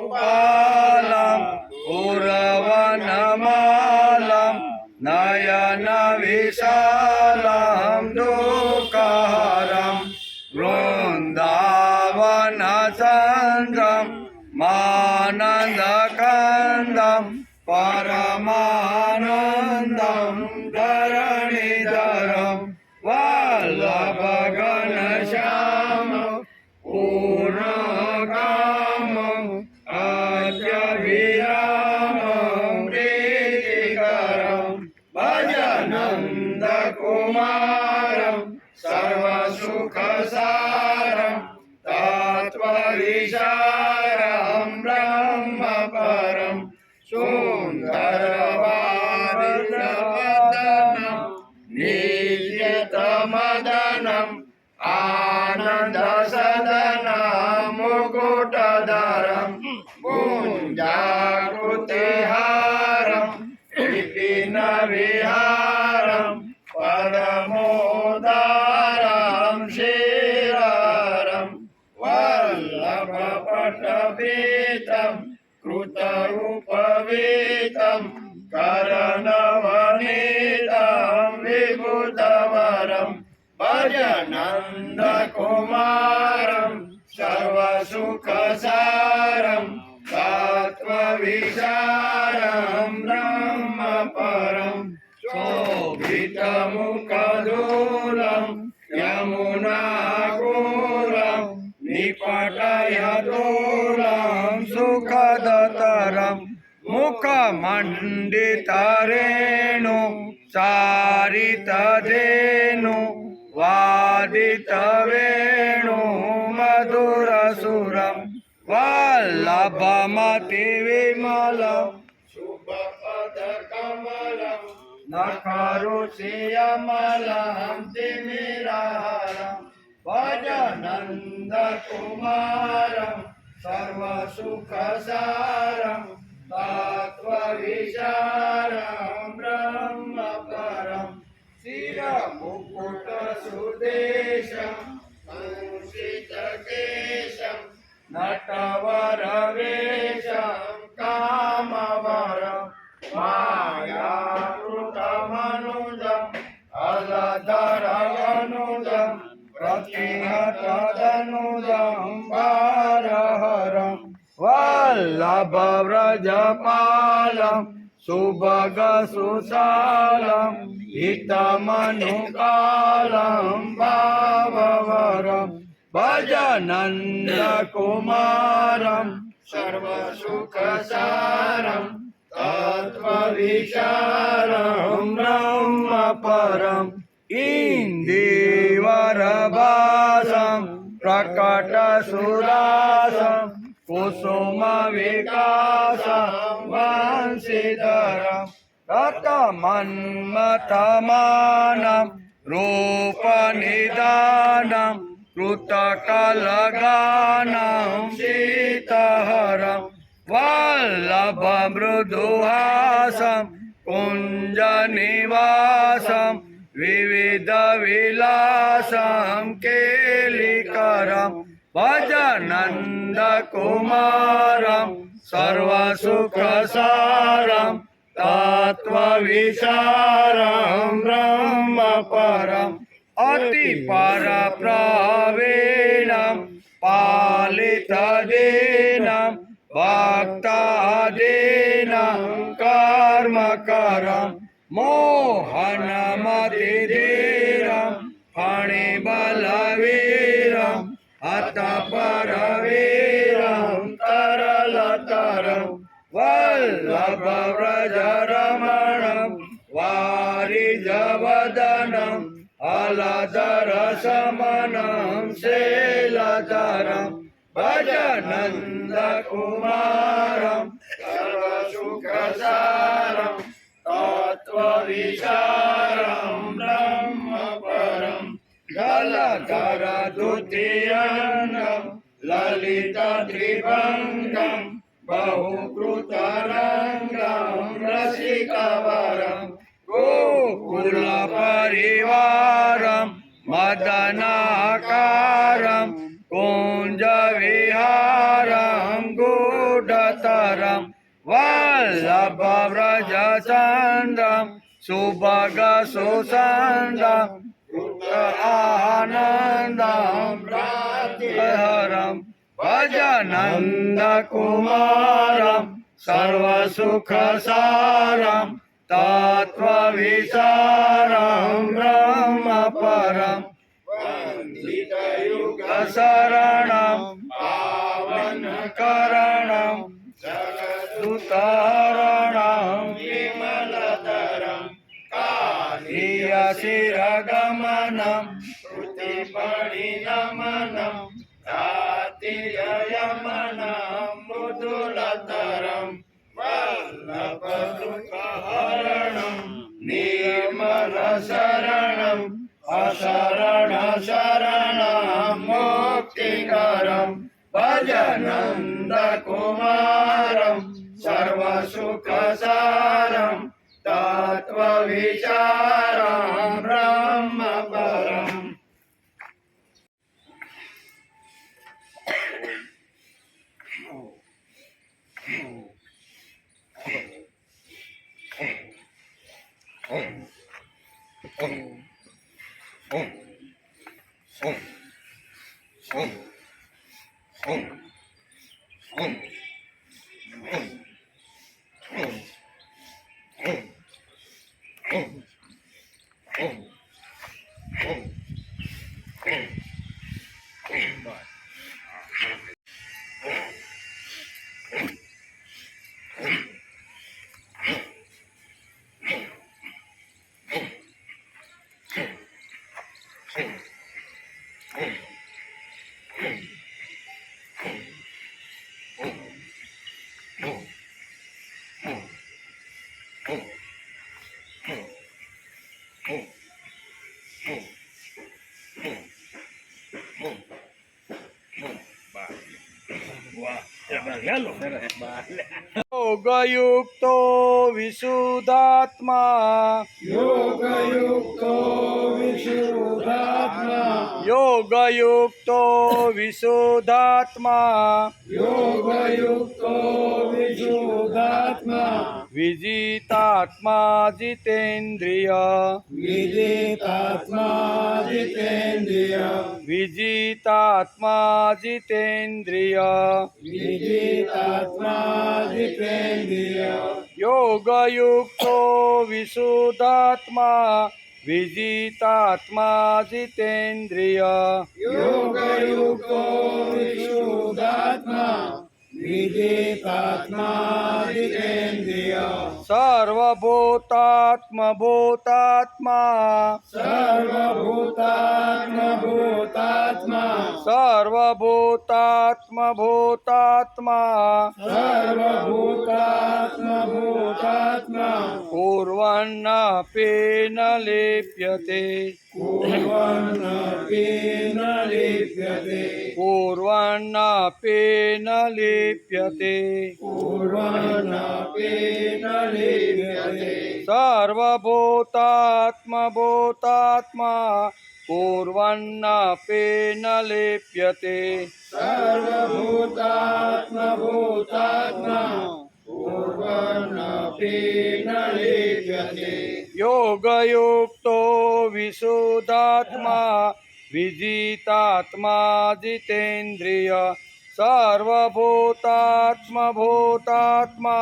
गोपालं उरवनमालं नयनविशालं दुःखहरं वृन्दावनचन्द्रं मानन्दकन्दं परमानन्दं धरणिधरं वल्लभघनश्यामं पूर्णकामं अद्यविरामं प्रीतिकरं भज नन्दकुमारं सर्वसुखसारं तत्त्वविचारं ब्रह्मपरं सुन्दरवारिवदनं नित्यतमदनम् आनन्दसदनं मुकुटधरं कुञ्जाकृतिहारं विपिनविहारं परमोदारं श्रीहरं वल्लभपटपीतं कृतरूपवीतं करणवनीतं विबुधवरं भज नन्दकुमारं सर्वसुखसारं तत्त्वविचारं ब्रह्मपरं शोभितमुखदूलं यमुनाकूलं निपटयतुलं सुखदतरं मुखमण्डितरेणु चारितधेनु वादितवेणु मधुरसुरं वल्लभमतिविमलं शुभपदकमलं नखरुचियमलं तिमिरहरं भज नन्दकुमारं सर्वसुखसारं तत्त्वविचारं ब्रह्मपरं शिरमुकुटसुदेशं मूषितकेशं नटवरवेशं कामवरं मायाकृतमनुजम् अलधरवनुजं प्रतिहतदनुजं भारहरं वल्लभव्रजपालं सुभगसुशालं हितमनुकालं भाववरं भज नन्दकुमारं सर्वसुखसारं तत्त्वविचारं ब्रह्मपरम् इन्दीवरभासं प्रकटसुरासं कुसुमविकासं वंशीधरं रतमन्मथमानं रूपनिदानं कृतकलगानं शीतहरं वल्लभमृदुहासं कुञ्जनिवासं विविधविलासं केलिकरं भज नन्दकुमारं सर्वसुखसारं तत्त्वविचारं ब्रह्मपरम् अतिपरप्रवीणं पालितदीनं भक्तादीनं कर्मकरं मोहनमतिधीरं फणिबलवीरं हतपरवीरं तरलतरं वल्लभव्रजरमणं वारिजवदनं अलधरशमनं शैलधरं भज नन्दकुमारं सर्वसुखसारं तत्त्वविचारं ब्रह्मपरं जलधरद्वितीयं ललितत्रिभङ्गं बहुकृतरङ्गं रसिकवरं गोकुलपरिवारं मदनाकारं कुञ्जविहारं गूढ सुभग सुसन्दं आनन्दं हरं भजनन्दकुमारं सर्वसुखसारं तत्त्वविचारं ब्रह्मपरं वन्दितयुगशरणं पावनकरणं जगदुतारणं विमलतरं कालीयशिरगमनं श्रुतिपणिनमनं तातिययमनं मृदुलतरं वल्लभदुःखहरणं निर्मलशरणम् अशरणशरणं मुक्तिकरं भजनन्दकुमारं सर्वसुखसारं तत्त्वविचारं ब्रह्मपरम् योगयुक्तो विशुद्धात्मा योगयुक्तो विशुद्धात्मा योगयुक्तो विशुद्धात्मा योगयुक्तो विशुद्धात्मा विजितात्मा जितेन्द्रिय विदितात्मा जितेन्द्रिय विजितात्मा जितेन्द्रिय विदितात्मा जितेन्द्रिय योगयुक्तो विशुद्धात्मा विजितात्मा जितेन्द्रिय योगयुक्तो विशुद्धात्मा विदितात्मा जितेन्द्रिय सर्वभूतात्मभूतात्मा सर्वभूतात्मभूतात्मा सर्वभूतात्मभूतात्मा सर्वभूतात्मभूतात्मा कुर्वन्नपि न लिप्यते कुर्वन्नपि न लिप्यते कुर्वन्नपि न लिप्यते कुर्वन्नपि न लिप्यते सर्वभूतात्मभूतात्मा कुर्वन्नपि न लिप्यते सर्वभूतात्मभूतात्मा कुर्वन्नपि न लिप्यते योगयुक्तो विशुद्धात्मा विजितात्मा जितेन्द्रिय सर्वभूतात्मभूतात्मा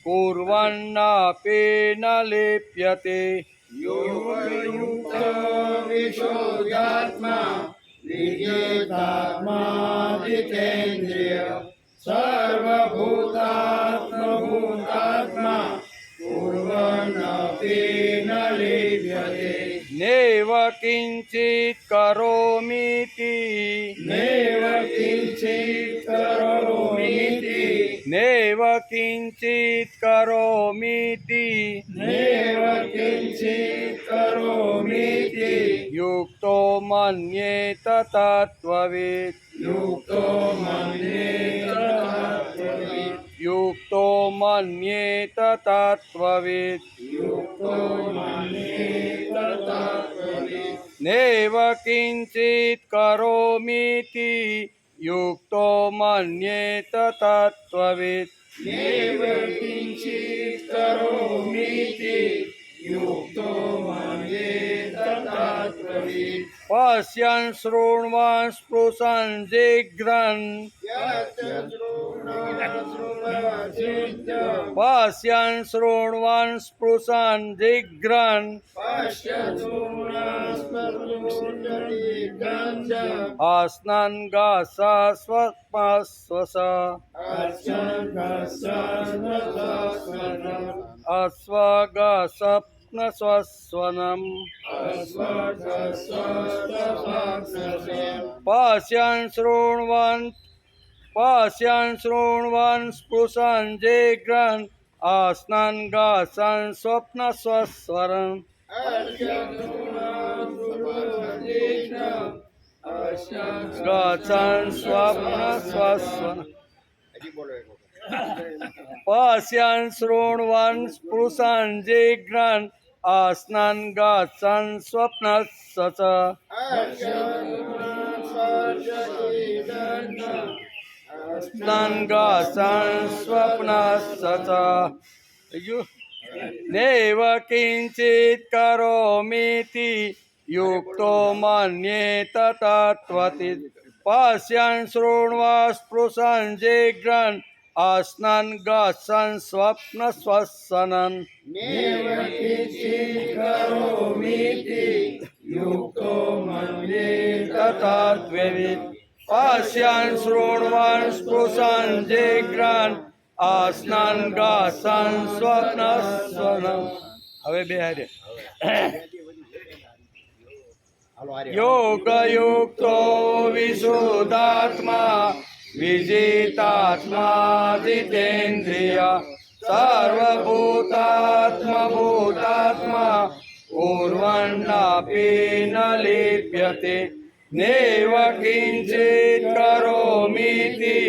कुर्वन्नपि न लिप्यते योगयुक्तो विशुद्धात्मा विजितात्मा जितेन्द्रिय सर्वभूतात्मभूतात्मा कुर्वन्नपि न लिप्यते नैव किञ्चित् करोमीति नैव किञ्चित् करोमीति नैव किञ्चित् करोमीति नैव किञ्चित् करोमीति युक्तो मन्येत तत्त्ववित् युक्तो मन्येत तत्त्ववित् युक्तो मन्येत तत्त्ववित् युक्तो मन्येत तत्त्ववित् नैव किञ्चित् करोमीति युक्तो मन्येत तत्त्ववित् नैव किञ्चित् करोमीति युक्तो मन्येत तत्त्ववित् पश्यन् शृण्वन् स्पृशन् जिघ्रन् पश्यन् शृण्वन् स्पृशन् जिघ्रन् अस्नन् गस्वस्वस अस्वगसप्नस्वस्वनम् पश्यन् शृण्वन् स्पृशन् जिघ्रन् अस्नन् गसन् स्वप्नस्वस्वरम् गच्छन् स्वप्नस्वस्वरम् पश्यन् शृण्वन् स्पृशन् जिघ्रन् अस्नन् गच्छन् स्वप्नस्स अस्नन् गच्छन् स्वप्नस्स नैव किञ्चित् करोमीति युक्तो मन्येत तत्त्ववित् पश्यन् शृण्वन् स्पृशन् जिघ्रन् अस्नन् गच्छन् स्वप्नस्वसनन् युक्तो मन्येत तत्त्ववित् पश्यन् शृण्वन् स्पृशन् जिघ्रन् अस्नन् गच्छन् स्वप्नस्वनम् હવે બે હારે योगयुक्तो विशुद्धात्मा विजितात्मा जितेन्द्रिय सर्वभूतात्मा भूतात्मा कुर्वन्नपि न लिप्यते नैव किञ्चित् करोमीति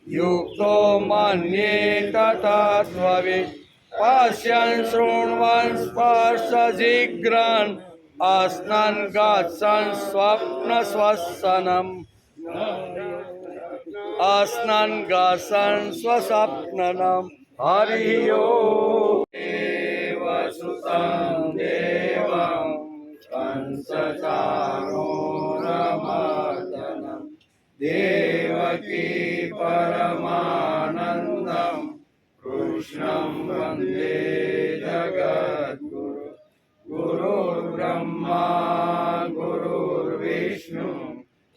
युक्तो मन्येत तत्त्ववित् पश्यन् शृण्वन् स्पर्शजिघ्रान् अस्नन् गच्छन् स्वप्नस्वसनम् अस्नन् गच्छन् स्वस्वप्नम् हरिः ओम् देवसुतं देवं कंसचाणूरमर्दनं देवकी परमानन्दं कृष्णं वन्दे जगद्गुरुं गुरुर्ब्रह्मा गुरुर्विष्णु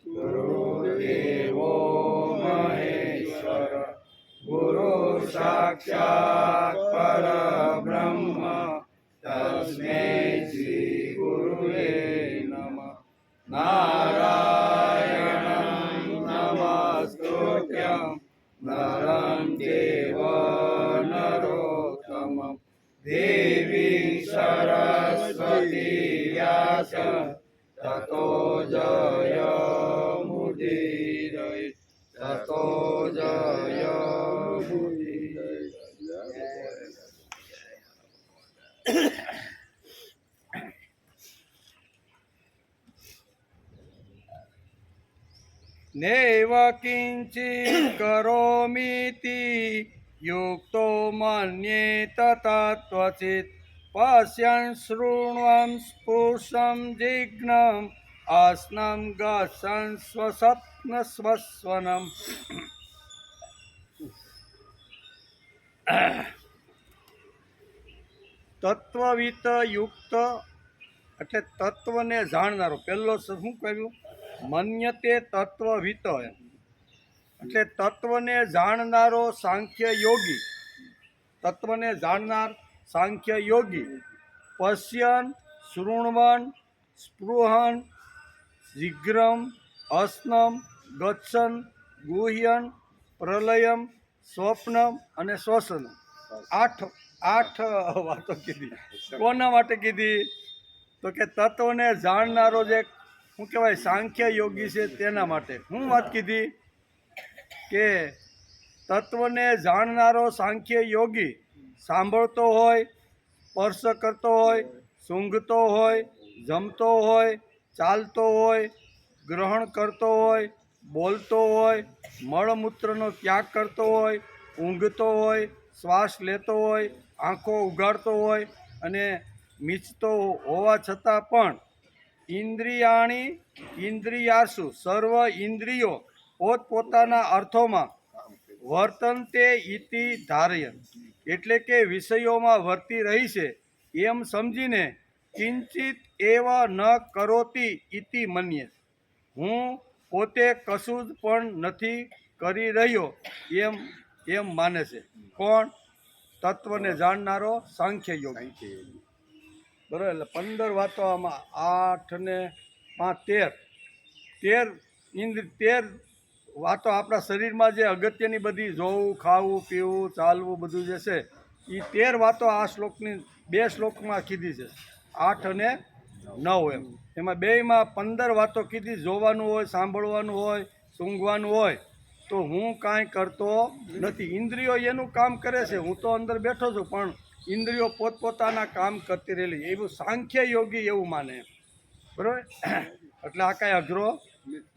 गुरुर्देवो महेश्वर गुरुः साक्षात् परब्रह्म तस्मै श्री गुरुवे नमः नारायणं नमस्कृत्यं नरं चैव नरोत्तमं देवीं सरस्वती व्यासं ततो जयमुदीरये ततो जयमुदीरये नैव किञ्चित् करोमीति युक्तो मन्येत तत्त्वचित् पश्यन् शृण्वन् स्पृशन् जिघ्रन् अस्नं गच्छन् स्वस्वप्नस्वसनम् તત્વવિત યુક્ત એટલે તત્વને જાણનારો પહેલો શું કહ્યું મન્યતે તત્વવિત એટલે તત્વને જાણનારો સાંખ્ય યોગી તત્વને જાણનાર સાંખ્ય યોગી પશ્યન શૃણવન સ્પૃહન જીઘ્રમ અસ્નમ ગચ્છન ગુહ્યન પ્રલયમ સ્વપ્નમ અને શ્વસનમ આઠ વાતો કીધી કોના માટે કીધી તો કે તત્વને જાણનારો જે શું કહેવાય સાંખ્ય યોગી છે તેના માટે શું વાત કીધી કે તત્વને જાણનારો સાંખ્ય યોગી સાંભળતો હોય સ્પર્શ કરતો હોય સૂંઘતો હોય જમતો હોય ચાલતો હોય ગ્રહણ કરતો હોય બોલતો હોય મળમૂત્રનો ત્યાગ કરતો હોય ઊંઘતો હોય શ્વાસ લેતો હોય આંખો ઉઘાડતો હોય અને મિચતો હોવા છતાં પણ ઇન્દ્રિયાણી ઇન્દ્રિયાસુ સર્વ ઇન્દ્રિયો પોતપોતાના અર્થોમાં વર્તનતે ઇતિ ધારયન, એટલે કે વિષયોમાં વર્તી રહી છે એમ સમજીને કિંચિત એવ ન કરોતી ઇતિ મન્યે, હું પોતે કશું જ પણ નથી કરી રહ્યો એમ માને છે. કોણ? તત્વને જાણનારો સાંખ્ય યોગી. બરાબર. એટલે 15 વાતો આમાં 8 ને 5 13 વાતો આપણા શરીરમાં જે અગત્યની બધી જોવું, ખાવું, પીવું, ચાલવું બધું જે છે એ 13 વાતો આ શ્લોકની 2 શ્લોકમાં કીધી છે, 8 અને 9 એમ. એમાં બેયમાં 15 વાતો કીધી. જોવાનું હોય, સાંભળવાનું હોય, સૂંઘવાનું હોય તો હું કાંઈ કરતો નથી. ઇન્દ્રિયો એનું કામ કરે છે, હું તો અંદર બેઠો છું, પણ ઇન્દ્રિયો પોતપોતાના કામ કરતી રહેલી, એવું સાંખ્ય યોગી એવું માને. બરાબર. એટલે આ કાંઈ અઘરો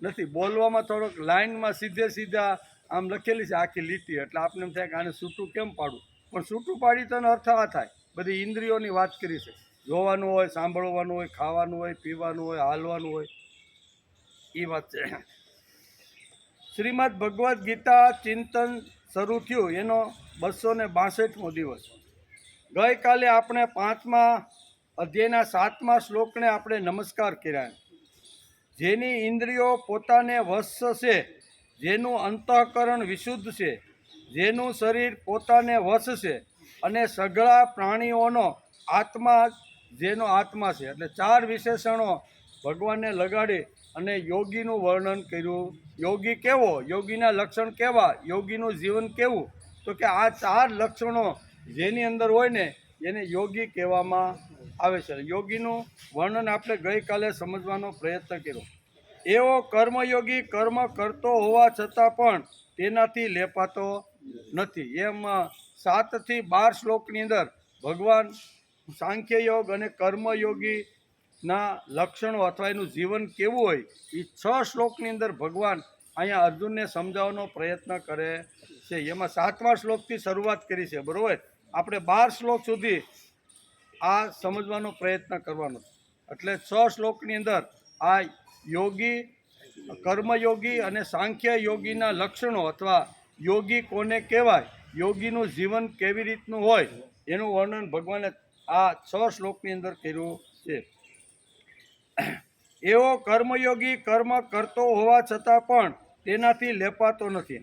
નથી. બોલવામાં થોડોક લાઇનમાં સીધા આમ લખેલી છે આખી લીટી, એટલે આપણે એમ થાય કે આને છૂટું કેમ પાડવું, પણ છૂટું પાડી તો અર્થ આ થાય. બધી ઇન્દ્રિયોની વાત કરી છે. જોવાનું હોય, સાંભળવાનું હોય, ખાવાનું હોય, પીવાનું હોય, હાલવાનું હોય, એ વાત છે. શ્રીમદ ભગવદ્ ગીતા ચિંતન શરૂ થયું એનો 262મો દિવસ. ગઈકાલે આપણે 5મા અધ્યાયના 7મા શ્લોકને આપણે નમસ્કાર કર્યા. જેની ઇન્દ્રિયો પોતાને વશ છે, જેનું અંતઃકરણ વિશુદ્ધ છે, જેનું શરીર પોતાને વશ છે, અને સઘળા પ્રાણીઓનો આત્મા જેનો આત્મા છે. એટલે 4 વિશેષણો ભગવાનને લગાડી અને યોગીનું વર્ણન કર્યું. યોગી કેવો, યોગીના લક્ષણ કેવા, યોગીનું જીવન કેવું, તો કે આ 4 લક્ષણો જેની અંદર હોય ને એને યોગી કહેવામાં આવે છે. યોગીનું વર્ણન આપણે ગઈકાલે સમજવાનો પ્રયત્ન કર્યો. એવો કર્મયોગી કર્મ કરતો હોવા છતાં પણ તેનાથી લેપાતો નથી. એમ 7 થી 12 શ્લોકની અંદર ભગવાન સાંખ્ય યોગ અને કર્મયોગીના લક્ષણો અથવા એનું જીવન કેવું હોય એ 6 શ્લોકની અંદર ભગવાન અહીંયા અર્જુનને સમજાવવાનો પ્રયત્ન કરે છે. એમાં 7મા શ્લોકથી શરૂઆત કરી છે. બરાબર. આપણે 12 શ્લોક સુધી આ સમજવાનો પ્રયત્ન કરવાનો. એટલે 6 શ્લોકની અંદર આ યોગી, કર્મયોગી અને સાંખ્ય યોગીના લક્ષણો અથવા યોગી કોને કહેવાય, યોગીનું જીવન કેવી રીતનું હોય એનું વર્ણન ભગવાને આ 6 શ્લોકની અંદર કર્યું છે. એવો કર્મયોગી કર્મ કરતો હોવા છતાં પણ તેનાથી લેપાતો નથી.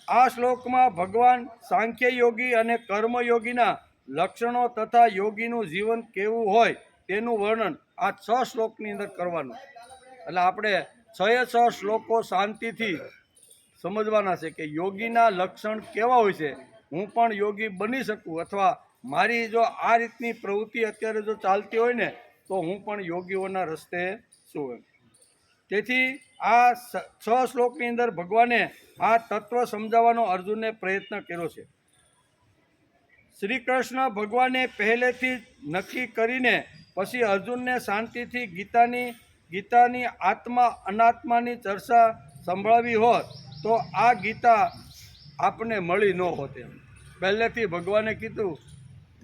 આ શ્લોકમાં ભગવાન સાંખ્ય યોગી અને કર્મયોગીના લક્ષણો તથા યોગીનું જીવન કેવું હોય તેનું વર્ણન આ 6 શ્લોકની અંદર કરવાનું. એટલે આપણે 6 શ્લોકો શાંતિથી સમજવાના છે કે યોગીના લક્ષણ કેવા હોય છે, હું પણ યોગી બની શકું, અથવા મારી જો આ રીતની પ્રવૃત્તિ અત્યારે જો ચાલતી હોય ને તો હું પણ યોગીઓના રસ્તે છું એમ. તેથી આ 6 શ્લોકની અંદર ભગવાને આ તત્વ સમજાવવાનો અર્જુનને પ્રયત્ન કર્યો છે. શ્રી કૃષ્ણ ભગવાને પહેલેથી જ નક્કી કરીને પછી અર્જુનને શાંતિથી ગીતાની આત્મા અનાત્માની ચર્ચા સંભળાવી હોત તો આ ગીતા આપને મળી ન હોત. પહેલેથી ભગવાને કીધું,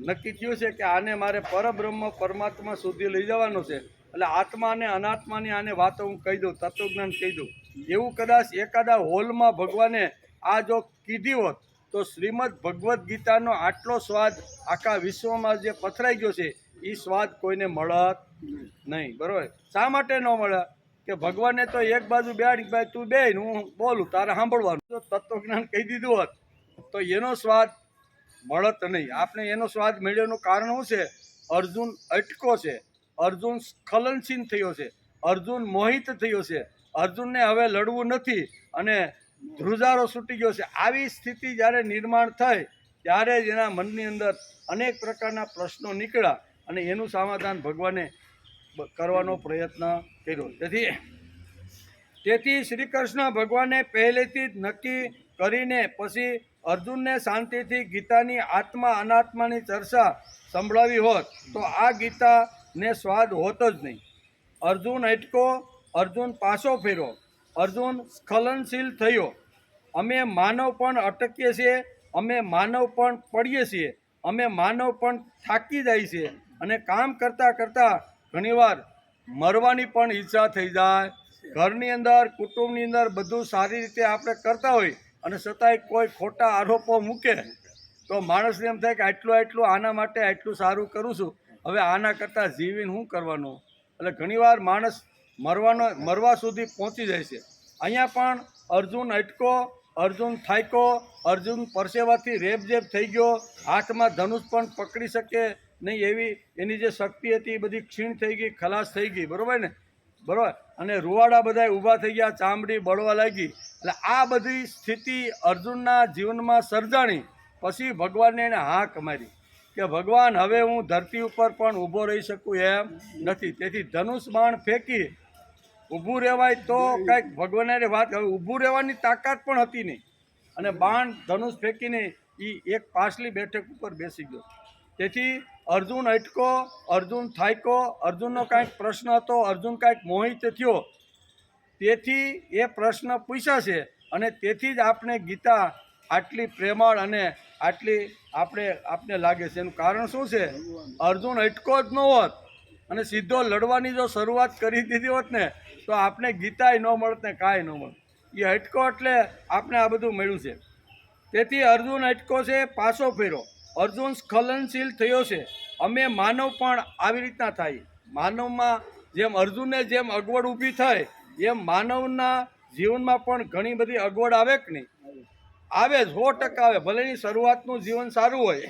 નક્કી થયું છે કે આને મારે પરબ્રહ્મ પરમાત્મા સુધી લઈ જવાનો છે. એટલે આત્મા અને અનાત્માની આને વાતો હું કહી દઉં, તત્વજ્ઞાન કહી દઉં. એવું કદાચ એકાદા હોલમાં ભગવાને આ જો કીધી હોત તો શ્રીમદ ભગવદ્ ગીતાનો આટલો સ્વાદ આખા વિશ્વમાં જે પથરાઈ ગયો છે એ સ્વાદ કોઈને મળત નહીં. બરાબર. શા માટે ન મળે કે ભગવાને તો એક બાજુ બેઠ, ભાઈ તું બે હું બોલું તારે સાંભળવાનું. જો તત્વજ્ઞાન કહી દીધું હોત તો એનો સ્વાદ મળત નહીં. આપણે એનો સ્વાદ મેળવવાનું કારણ શું છે? અર્જુન અટકો છે, અર્જુન સ્ખલનશીલ થયો છે, અર્જુન મોહિત થયો છે, અર્જુનને હવે લડવું નથી અને ધ્રુજારો છૂટી ગયો છે. આવી સ્થિતિ જ્યારે નિર્માણ થઈ ત્યારે જ એના મનની અંદર અનેક પ્રકારના પ્રશ્નો નીકળ્યા અને એનું સમાધાન ભગવાને કરવાનો પ્રયત્ન કર્યો. તેથી શ્રી કૃષ્ણ ભગવાને પહેલેથી જ નક્કી કરીને પછી અર્જુનને શાંતિથી ગીતાની આત્મા અનાત્માની ચર્ચા સંભળાવી હોત તો આ ગીતાને સ્વાદ હોત જ નહીં. અર્જુન અટકો, અર્જુન પાછો ફેર્યો, અર્જુન સ્ખલનશીલ થયો. અમે માનવ પણ અટકીએ છીએ, અમે માનવ પણ પડીએ છીએ, અમે માનવ પણ થાકી જાય છે, અને કામ કરતાં કરતાં ઘણીવાર મરવાની પણ ઈચ્છા થઈ જાય. ઘરની અંદર કુટુંબની અંદર બધું સારી રીતે આપણે કરતા હોય અને છતાંય કોઈ ખોટા આરોપો મૂકે તો માણસને એમ થાય કે આટલું આના માટે આટલું સારું કરું છું, હવે આના કરતાં જીવીને શું કરવાનું. એટલે ઘણીવાર માણસ મરવા સુધી પહોંચી જાય છે. અહીંયા પણ અર્જુન અટકો, અર્જુન થાક્યો, અર્જુન પરસેવાથી રેબઝેબ થઈ ગયો, હાથમાં ધનુષ પણ પકડી શકે નહીં એવી એની જે શક્તિ હતી એ બધી ક્ષીણ થઈ ગઈ, ખલાસ થઈ ગઈ. બરાબર ને? બરાબર. અને રૂવાડા બધા ઊભા થઈ ગયા, ચામડી બળવા લાગી. એટલે આ બધી સ્થિતિ અર્જુનના જીવનમાં સર્જાણી. પછી ભગવાનને એને હાંક મારી કે ભગવાન હવે હું ધરતી ઉપર પણ ઊભો રહી શકું એમ નથી. તેથી ધનુષ બાણ ફેંકી ઊભું રહેવાય તો કંઈક ભગવાનની વાત. હવે ઊભું રહેવાની તાકાત પણ હતી નહીં અને બાણ ધનુષ ફેંકીને એ એક પાછલી બેઠક ઉપર બેસી ગયો. તેથી અર્જુન અટકો, અર્જુન થાક્યો, અર્જુનનો કાંઈક પ્રશ્ન હતો, અર્જુન કાંઈક મોહિત થયો, તેથી એ પ્રશ્ન પૂછ્યા છે. અને તેથી જ આપણે ગીતા આટલી પ્રેમાળ અને આટલી આપણે લાગે છે. એનું કારણ શું છે? અર્જુન અટકો જ ન હોત અને સીધો લડવાની જો શરૂઆત કરી દીધી હોત ને તો આપણે ગીતાય ન મળત ને કાંઈ ન મળત. એ અટકો એટલે આપણે આ બધું મળ્યું છે. તેથી અર્જુન અટકો છે, પાછો ફેરો. અર્જુન સ્ખલનશીલ થયો છે. અમે માનવ પણ આવી રીતના થાય. માનવમાં જેમ અર્જુનને જેમ અગવડ ઊભી થાય એમ માનવના જીવનમાં પણ ઘણી બધી અગવડ આવે કે નહીં? આવે, 100% આવે. ભલેની શરૂઆતનું જીવન સારું હોય,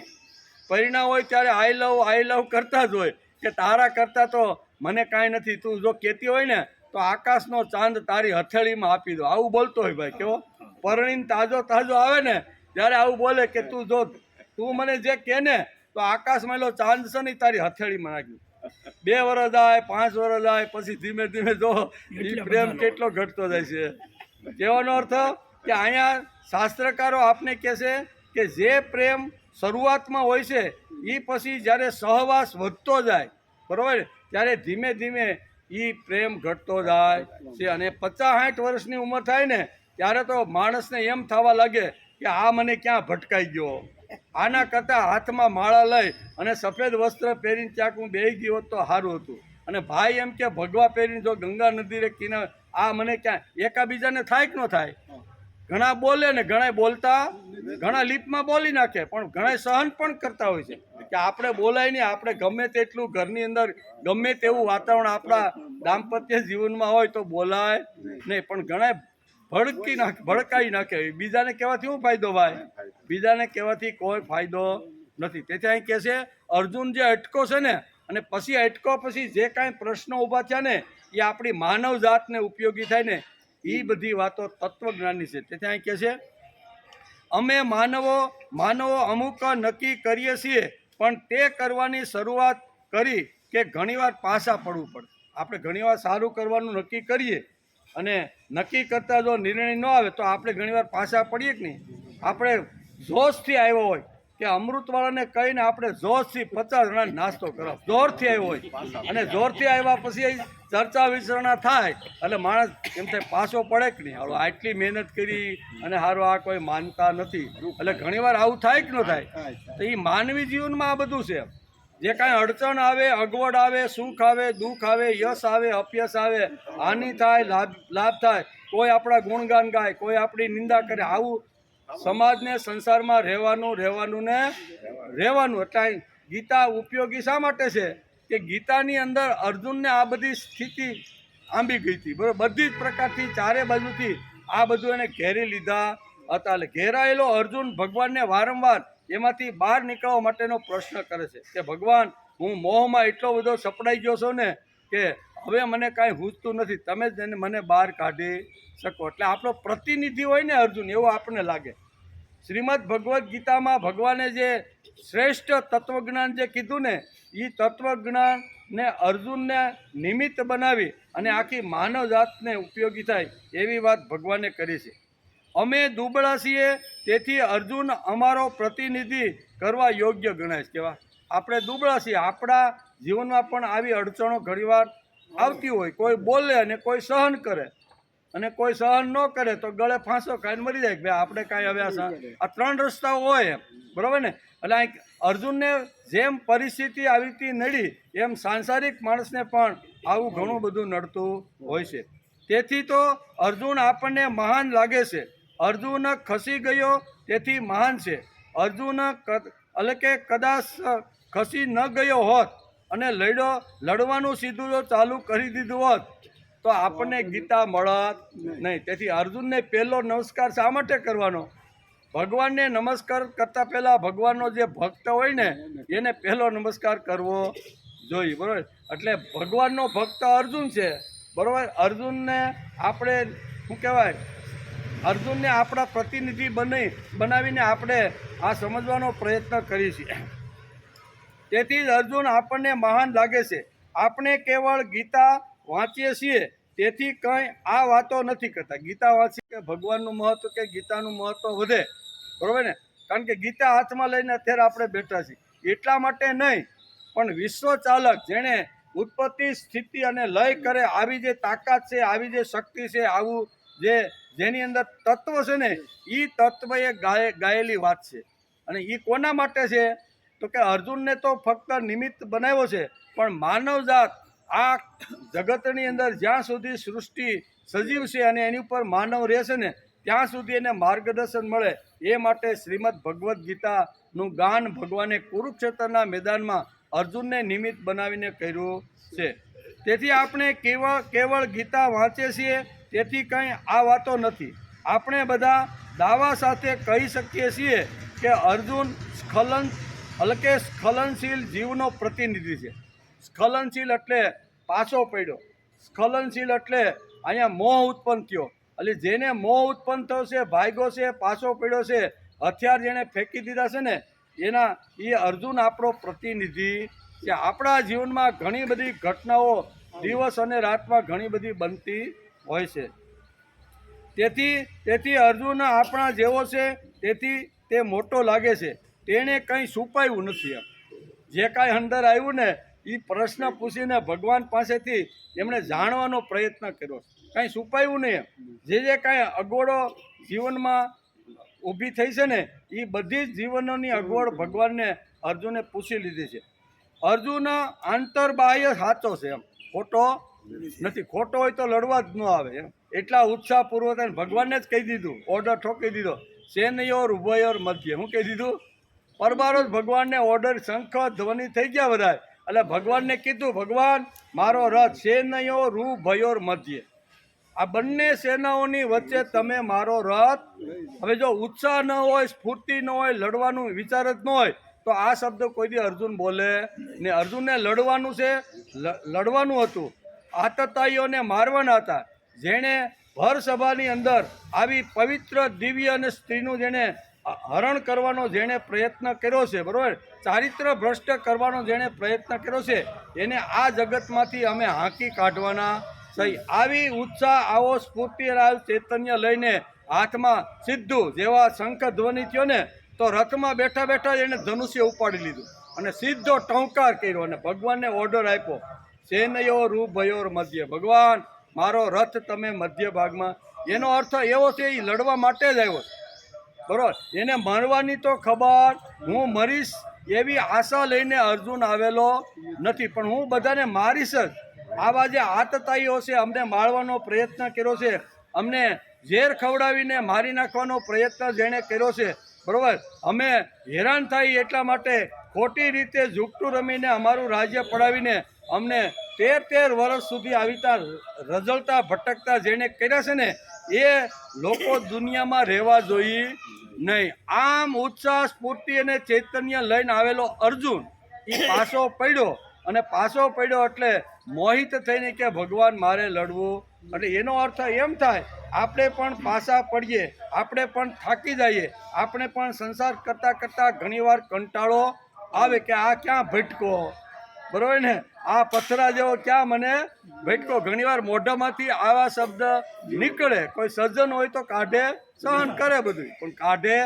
પરિણામ હોય ત્યારે આઈ લવ કરતા જ હોય કે તારા કરતાં તો મને કાંઈ નથી, તું જો કહેતી હોય ને તો આકાશનો ચાંદ તારી હથેળીમાં આપી દો. આવું બોલતો હોય ભાઈ. કેવો પરણીને તાજો આવે ને ત્યારે આવું બોલે કે તું મને જે કહે ને તો આકાશમાં એલો ચાંદ છે ને તારી હથેળીમાં નાખ્યું. 2 વર્ષ જાય, 5 વર્ષ જાય, પછી ધીમે ધીમે જો એ પ્રેમ કેટલો ઘટતો જાય છે. કહેવાનો અર્થ કે અહીંયા શાસ્ત્રકારો આપને કહે છે કે જે પ્રેમ શરૂઆતમાં હોય છે એ પછી જ્યારે સહવાસ વધતો જાય, બરાબર, ત્યારે ધીમે ધીમે એ પ્રેમ ઘટતો જાય છે. અને 50-60 વર્ષની ઉંમર થાય ને ત્યારે તો માણસને એમ થવા લાગે કે આ મને ક્યાં ભટકાઈ ગયો, આના કરતાં હાથમાં માળા લઈ અને સફેદ વસ્ત્ર પહેરીને ક્યાંક હું બેસી ગયો હોત તો સારું હતું. અને ભાઈ એમ કે ભગવા પહેરીને જો ગંગા નદીરે કિનારે આ મને ક્યાં એકાબીજાને થાય કે ન થાય? ઘણા બોલે ને ઘણા બોલતા, ઘણા લીપમાં બોલી નાખે, પણ ઘણા સહન પણ કરતા હોય છે કે આપણે બોલાય નહીં, આપણે ગમે તેટલું ઘરની અંદર ગમે તેવું વાતાવરણ આપણા દાંપત્ય જીવનમાં હોય તો બોલાય નહીં, પણ ઘણા ભડકાઈ નાખે. બીજાને કહેવાથી શું ફાયદો ભાઈ? બીજાને કહેવાથી કોઈ ફાયદો નથી. તેથી અહીં કહે છે અર્જુન જે અટકો છે ને, અને પછી અટકો પછી જે કાંઈ પ્રશ્નો ઊભા થયા ને એ આપણી માનવ જાતને ઉપયોગી થાય ને એ બધી વાતો તત્વજ્ઞાનની છે. તેથી અહીં કહે છે અમે માનવો અમુક નક્કી કરીએ છીએ, પણ તે કરવાની શરૂઆત કરી કે ઘણીવાર પાછા પડવું પડે. આપણે ઘણીવાર સારું કરવાનું નક્કી કરીએ અને નક્કી કરતાં જો નિર્ણય ન આવે તો આપણે ઘણીવાર પાછા પડીએ કે નહીં? આપણે જોશથી આવ્યો હોય કે અમૃતવાળાને કહીને આપણે જોશથી 50 જણાને નાસ્તો કરાવ, જોરથી આવ્યો હોય અને જોરથી આવ્યા પછી ચર્ચા વિચારણા થાય એટલે માણસ એમ થાય પાછો પડે કે નહીં? હાલો આટલી મહેનત કરી અને હારો આ કોઈ માનતા નથી. એટલે ઘણીવાર આવું થાય કે ન થાય? તો એ માનવી જીવનમાં આ બધું છે. જે કાંઈ અડચણ આવે, અગવડ આવે, સુખ આવે, દુઃખ આવે, યશ આવે, અપયશ આવે, હાનિ થાય, લાભ થાય, કોઈ આપણા ગુણગાન ગાય, કોઈ આપણી નિંદા કરે, આવું સમાજને સંસારમાં રહેવાનું. એટલે ગીતા ઉપયોગી શા માટે છે કે ગીતાની અંદર અર્જુનને આ બધી સ્થિતિ આંબી ગઈ હતી, બરાબર. બધી જ પ્રકારથી ચારે બાજુથી આ બધું એને ઘેરી લીધા હતા. એટલે ઘેરાયેલો અર્જુન ભગવાનને વારંવાર એમાંથી બહાર નીકળવા માટેનો પ્રશ્ન કરે છે કે ભગવાન, હું મોહમાં એટલો બધો સપડાઈ ગયો છું ને કે હવે મને કાંઈ સૂઝતું નથી, તમે જ મને બહાર કાઢી શકો. એટલે આપણો પ્રતિનિધિ હોય ને અર્જુન, એવું આપણને લાગે. શ્રીમદ ભગવદ્ ગીતામાં ભગવાને જે શ્રેષ્ઠ તત્વજ્ઞાન જે કીધું ને એ તત્વજ્ઞાનને અર્જુનને નિમિત્ત બનાવી અને આખી માનવ જાતને ઉપયોગી થાય એવી વાત ભગવાને કરી છે. અમે દુબળા છીએ તેથી અર્જુન અમારો પ્રતિનિધિ કરવા યોગ્ય ગણાય છે. કેવા આપણે દુબળા છીએ, આપણા જીવનમાં પણ આવી અડચણો ઘણીવાર આવતી હોય. કોઈ બોલે અને કોઈ સહન કરે અને કોઈ સહન ન કરે તો ગળે ફાંસો ખાઈને મરી જાય. ભાઈ આપણે કાંઈ હવે આ 3 રસ્તાઓ હોય, બરાબર ને? એટલે અર્જુનને જેમ પરિસ્થિતિ આવી હતી નડી એમ સાંસારિક માણસને પણ આવું ઘણું બધું નડતું હોય છે. તેથી તો અર્જુન આપણને મહાન લાગે છે. અર્જુન ખસી ગયો તેથી મહાન છે. અર્જુન એટલે કે કદાચ ખસી ન ગયો હોત અને લડવાનું સીધું જો ચાલુ કરી દીધું હોત તો આપણને ગીતા મળત નહીં. તેથી અર્જુનને પહેલો નમસ્કાર શા માટે કરવાનો? ભગવાનને નમસ્કાર કરતાં પહેલાં ભગવાનનો જે ભક્ત હોય ને એને પહેલો નમસ્કાર કરવો જોઈએ, બરાબર. એટલે ભગવાનનો ભક્ત અર્જુન છે, બરાબર. અર્જુનને આપણે શું કહેવાય, અર્જુનને આપણા પ્રતિનિધિ બનાવીને આપણે આ સમજવાનો પ્રયત્ન કરીએ છીએ. તેથી જ અર્જુન આપણને મહાન લાગે છે. આપણે કેવળ ગીતા વાંચીએ છીએ તેથી કંઈ આ વાતો નથી કરતા. ગીતા વાંચીએ કે ભગવાનનું મહત્વ કે ગીતાનું મહત્વ વધે, બરાબર ને? કારણ કે ગીતા હાથમાં લઈને અત્યારે આપણે બેઠા છીએ. એટલા માટે નહીં, પણ વિશ્વ ચાલક જેણે ઉત્પત્તિ સ્થિતિ અને લય કરે આવી જે તાકાત છે, આવી જે શક્તિ છે, આવું જેની અંદર તત્વ છે ને, એ તત્વ એ ગાયેલી વાત છે. અને એ કોના માટે છે? તો કે અર્જુનને તો ફક્ત નિમિત્ત બનાવ્યો છે, પણ માનવજાત આ જગતની અંદર જ્યાં સુધી સૃષ્ટિ સજીવ છે અને એની ઉપર માનવ રહેશે ને ત્યાં સુધી એને માર્ગદર્શન મળે એ માટે શ્રીમદ ભગવદ્ ગીતાનું ગાન ભગવાને કુરુક્ષેત્રના મેદાનમાં અર્જુનને નિમિત્ત બનાવીને કર્યું છે. તેથી આપણે કેવળ ગીતા વાંચીએ છીએ તેથી કંઈ આ વાતો નથી. આપણે બધા દાવા સાથે કહી શકીએ છીએ કે અર્જુન સ્ખલનશીલ જીવનો પ્રતિનિધિ છે. સ્ખલનશીલ એટલે પાછો પડ્યો. સ્ખલનશીલ એટલે અહીંયા મોહ ઉત્પન્ન થયો. એટલે જેને મોહ ઉત્પન્ન થયો છે, ભાગ્યો છે, પાછો પડ્યો છે, હથિયાર જેણે ફેંકી દીધા છે ને એ અર્જુન આપણો પ્રતિનિધિ છે. આપણા જીવનમાં ઘણી બધી ઘટનાઓ દિવસ અને રાતમાં ઘણી બધી બનતી હોય છે. તેથી અર્જુન આપણા જેવો છે, તેથી તે મોટો લાગે છે. તેણે કંઈ છુપાયું નથી. જે કાંઈ અંદર આવ્યું ને એ પ્રશ્ન પૂછીને ભગવાન પાસેથી એમણે જાણવાનો પ્રયત્ન કર્યો. કાંઈ છુપાયું નહીં. જે કાંઈ અગવડો જીવનમાં ઊભી થઈ છે ને એ બધી જ જીવનોની અગવડ ભગવાનને અર્જુને પૂછી લીધી છે. અર્જુન આંતરબાહ્ય સાચો છે, એમ ખોટો નથી. ખોટો હોય તો લડવા જ ન આવે એમ. એટલા ઉત્સાહપૂર્વક ભગવાનને જ કહી દીધું, ઓર્ડર ઠોકી દીધો. સેનયોર ઉભયોર મધ્ય. શું કહી દીધું? પરબારો જ ભગવાનને ઓર્ડર, શંખ ધ્વનિ થઈ ગયા બધા. એટલે ભગવાનને કીધું, ભગવાન મારો રથ સેનયોર ઉભયોર મધ્ય, આ બંને સેનાઓની વચ્ચે તમે મારો રથ. હવે જો ઉત્સાહ ન હોય, સ્ફૂર્તિ ન હોય, લડવાનું વિચાર જ ન હોય તો આ શબ્દ કોઈ દી અર્જુન બોલે ને. અર્જુનને લડવાનું છે, લડવાનું હતું. આતતાઈઓને મારવાના હતા. જેણે ભર સભાની અંદર આવી પવિત્ર દિવ્ય અને સ્ત્રીનું જેણે હરણ કરવાનો જેણે પ્રયત્ન કર્યો છે, બરાબર, ચારિત્ર ભ્રષ્ટ કરવાનો જેણે પ્રયત્ન કર્યો છે, એને આ જગતમાંથી અમે હાંકી કાઢવાના સહી. આવી ઉત્સાહ, આવો સ્ફૂર્તિ, ચૈતન્ય લઈને હાથમાં સીધું જેવા શંખ ધ્વનિ થયો ને તો રથમાં બેઠા બેઠા એને ધનુષ્ય ઉપાડી લીધું અને સીધો ટંકાર કર્યો અને ભગવાનને ઓર્ડર આપ્યો, સેનયોર ઉભયોર મધ્ય. ભગવાન મારો રથ તમે મધ્ય ભાગમાં. એનો અર્થ એવો છે એ લડવા માટે જ આવ્યો છે, બરાબર. એને મરવાની તો ખબર, હું મરીશ એવી આશા લઈને અર્જુન આવેલો નથી, પણ હું બધાને મારીશ જ. આવા જે આતતાઈઓ છે, અમને મારવાનો પ્રયત્ન કર્યો છે, અમને ઝેર ખવડાવીને મારી નાખવાનો પ્રયત્ન જેણે કર્યો છે, બરાબર, અમે હેરાન થાય એટલા માટે ખોટી રીતે ઝૂકટું રમીને અમારું રાજ્ય પડાવીને અમને 13 વર્ષ સુધી આવીતા રઝળતા ભટકતા જેણે કર્યા છે ને એ લોકો દુનિયામાં રહેવા જોઈએ નહીં. આમ ઉત્સાહ, સ્ફૂર્તિ અને ચૈતન્ય લઈને આવેલો અર્જુન એ પાછો પડ્યો. અને પાછો પડ્યો એટલે મોહિત થઈને કે ભગવાન મારે લડવું. એટલે એનો અર્થ એમ થાય આપણે પણ પાછા પડીએ, આપણે પણ થાકી જઈએ, આપણે પણ સંસાર કરતાં કરતાં ઘણીવાર કંટાળો આવે કે આ ક્યાં ભટકો, બરાબર ને, આ પથરા જેવો ક્યાં મને ભટકો. ઘણીવાર મોઢામાંથી આવા શબ્દ નીકળે. કોઈ સજ્જન હોય તો કાઢે, સહન કરે બધું, પણ કાઢે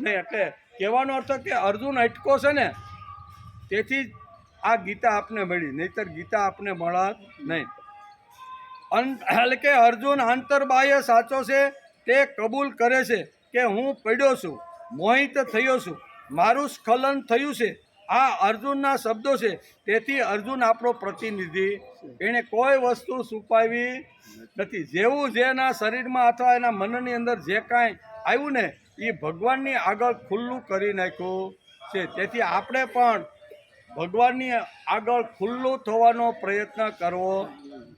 નહીં. એટલે કહેવાનો અર્થ કે અર્જુન અટકો છે ને તેથી જ આ ગીતા આપને મળી, નહીતર ગીતા આપને મળત નહીં. એટલે કે અર્જુન આંતરબાહ્ય સાચો છે. તે કબૂલ કરે છે કે હું પડ્યો છું, મોહિત થયો છું, મારું સ્ખલન થયું છે, આ અર્જુનના શબ્દો છે. તેથી અર્જુન આપણો પ્રતિનિધિ, એણે કોઈ વસ્તુ છુપાવી નથી. જેવું જેના શરીરમાં અથવા એના મનની અંદર જે કાંઈ આવ્યું ને એ ભગવાનની આગળ ખુલ્લું કરી નાખ્યું છે. તેથી આપણે પણ ભગવાનની આગળ ખુલ્લું થવાનો પ્રયત્ન કરવો.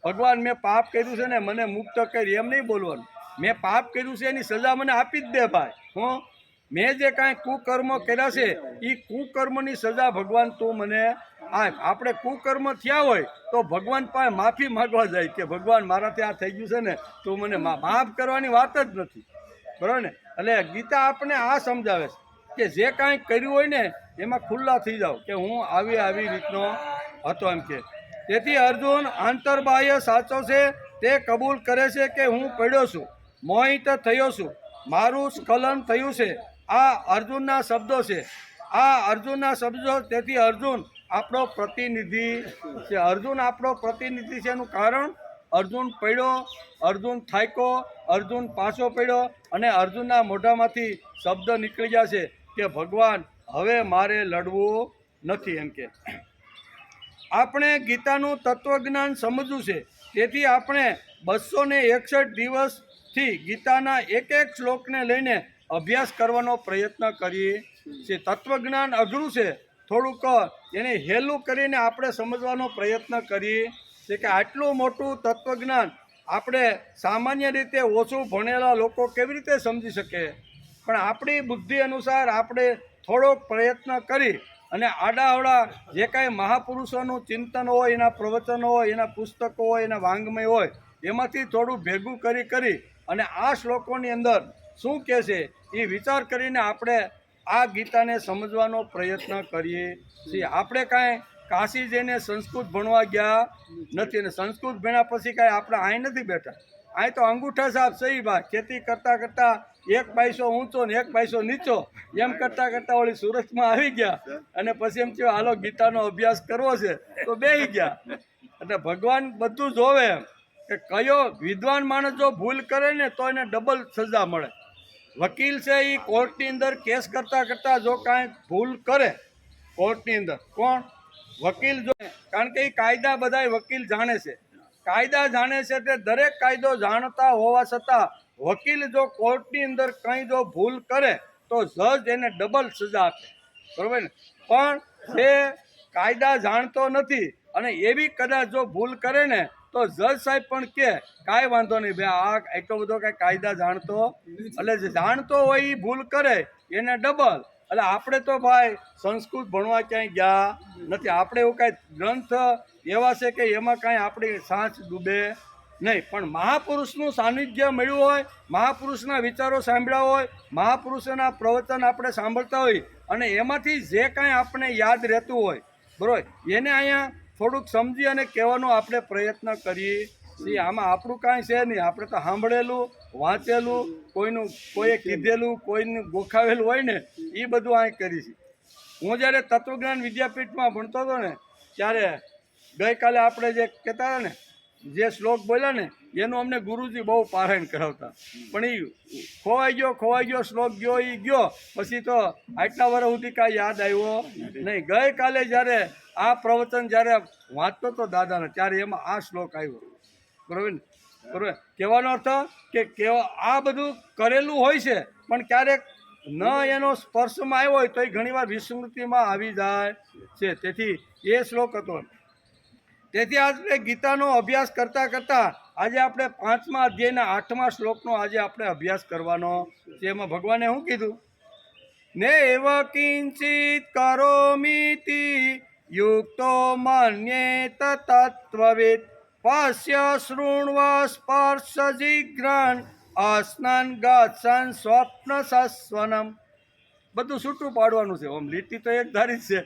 ભગવાન મેં પાપ કર્યું છે ને મને મુક્ત કરી એમ નહીં બોલવાનું. મેં પાપ કર્યું છે એની સજા મને આપી જ દે ભાઈ. મેં જે કાંઈ કુકર્મ કર્યા છે એ કુકર્મની સજા ભગવાન તું મને આપ. આપણે કુકર્મ થયા હોય તો ભગવાન પાસે માફી માગવા જાય કે ભગવાન મારાથી આ થઈ ગયું છે ને તું મને માફ કરવાની વાત જ નથી. બરાબર ને? એટલે ગીતા આપણને આ સમજાવે છે કે જે કાંઈ કર્યું હોય ને એમાં ખુલ્લા થઈ જાઓ કે હું આવી રીતનો હતો એમ કે. તેથી અર્જુન આંતરબાહ્ય સાચો છે, તે કબૂલ કરે છે કે હું પડ્યો છું, મોહિત થયો છું, મારું સ્ખલન થયું છે. આ અર્જુનના શબ્દો છે, આ અર્જુનના શબ્દો. તેથી અર્જુન આપણો પ્રતિનિધિ છે. અર્જુન આપણો પ્રતિનિધિ છે એનું કારણ અર્જુન પડ્યો, અર્જુન થાક્યો, અર્જુન પાછો પડ્યો અને અર્જુનના મોઢામાંથી શબ્દ નીકળી ગયા છે કે ભગવાન હવે મારે લડવું નથી એમ કે. આપણે ગીતાનું તત્વજ્ઞાન સમજવું છે. તેથી આપણે 261 દિવસથી ગીતાના એક એક શ્લોકને લઈને અભ્યાસ કરવાનો પ્રયત્ન કરીએ છીએ. તત્વજ્ઞાન અઘરું છે, થોડુંક એને હેલું કરીને આપણે સમજવાનો પ્રયત્ન કરીએ છીએ કે આટલું મોટું તત્વજ્ઞાન આપણે સામાન્ય રીતે ઓછું ભણેલા લોકો કેવી રીતે સમજી શકે. પણ આપણી બુદ્ધિ અનુસાર આપણે થોડોક પ્રયત્ન કરી અને આડાઅવડા જે કાંઈ મહાપુરુષોનું ચિંતન હોય, એના પ્રવચનો હોય, એના પુસ્તકો હોય, એના વાંગ્મય હોય, એમાંથી થોડું ભેગું કરી અને આ શ્લોકોની અંદર શું કહે છે એ વિચાર કરીને આપણે આ ગીતાને સમજવાનો પ્રયત્ન કરીએ છીએ. આપણે કાંઈ કાશી જઈને સંસ્કૃત ભણવા ગયા નથી અને સંસ્કૃત ભણ્યા પછી કાંઈ આપણે અહીં નથી બેઠા. અહીં તો અંગૂઠા સાહેબ સહી ભાઈ ખેતી કરતાં એક પૈસો ઊંચો ને એક પૈસો નીચો એમ કરતાં ઓલી સુરતમાં આવી ગયા અને પછી એમ થયું હાલો ગીતાનો અભ્યાસ કરવો છે તો બેસી ગયા. એટલે ભગવાન બધું જોવે એમ કે કયો વિદ્વાન માણસ જો ભૂલ કરે ને તો એને ડબલ સજા મળે. વકીલ છે એ કોર્ટની અંદર કેસ કરતાં જો કાંઈ ભૂલ કરે કોર્ટની અંદર, કોણ? વકીલ જો. કારણ કે એ કાયદા બધાય વકીલ જાણે છે, કાયદા જાણે છે એટલે દરેક કાયદો જાણતા હોવા છતાં વકીલ જો કોર્ટની અંદર કંઈ જો ભૂલ કરે તો જજ એને ડબલ સજા આપે. બરાબર ને? પણ જે કાયદા જાણતો નથી અને એવી કદાચ જો ભૂલ કરે ને તો જજ સાહેબ પણ કે કાંઈ વાંધો નહીં ભાઈ આ એટલો બધો કાંઈ કાયદા જાણતો, એટલે જે જાણતો હોય એ ભૂલ કરે એને ડબલ. એટલે આપણે તો ભાઈ સંસ્કૃત ભણવા ક્યાંય ગયા નથી. આપણે એવું કાંઈ ગ્રંથ એવા છે કે એમાં કાંઈ આપણી સાંચ ડૂબે નહીં. પણ મહાપુરુષનું સાનિધ્ય મળ્યું હોય, મહાપુરુષના વિચારો સાંભળ્યા હોય, મહાપુરુષોના પ્રવચન આપણે સાંભળતા હોય અને એમાંથી જે કાંઈ આપણે યાદ રહેતું હોય, બરાબર, એને અહીંયા થોડુંક સમજી અને કહેવાનો આપણે પ્રયત્ન કરીએ છીએ. આમાં આપણું કાંઈ છે નહીં. આપણે તો સાંભળેલું, વાંચેલું, કોઈએ કીધેલું, કોઈનું ગોખાવેલું હોય ને એ બધું અહીં કરી છે. હું જ્યારે તત્વજ્ઞાન વિદ્યાપીઠમાં ભણતો હતો ને ત્યારે ગઈકાલે આપણે જે કહેતા હતા ને જે શ્લોક બોલ્યા ને એનું અમને ગુરુજી બહુ પારાયણ કરાવતા. પણ એ ખોવાઈ ગયો શ્લોક ગયો એ ગયો પછી તો આટલા વર્ષ સુધી કાંઈ યાદ આવ્યો નહીં. ગઈકાલે જ્યારે આ પ્રવચન જ્યારે વાંચતો હતો દાદાને ત્યારે એમાં આ શ્લોક આવ્યો. બરાબર ને? બરાબર. કહેવાનો અર્થ કે આ બધું કરેલું હોય છે પણ ક્યારેક ન એનો સ્પર્શમાં આવ્યો હોય તો એ ઘણીવાર વિસ્મૃતિમાં આવી જાય છે. તેથી એ શ્લોક હતો. તેથી આપણે ગીતાનો અભ્યાસ કરતાં આજે આપણે 5મા અધ્યાયના 8મા શ્લોકનો આજે આપણે અભ્યાસ કરવાનો છે. એમાં ભગવાને શું કીધું? નૈવ કિંચિત કરોમીતિ યુક્તો મન્યેત તત્વવિદ પશ્ય શૃણ્વ સ્પર્શ જિઘ્રાન અસ્નન ગચ્છન સ્વપ્ન સસ્વનમ. બધું છૂટું પાડવાનું છે. આમ લીટી તો એક ધારી છે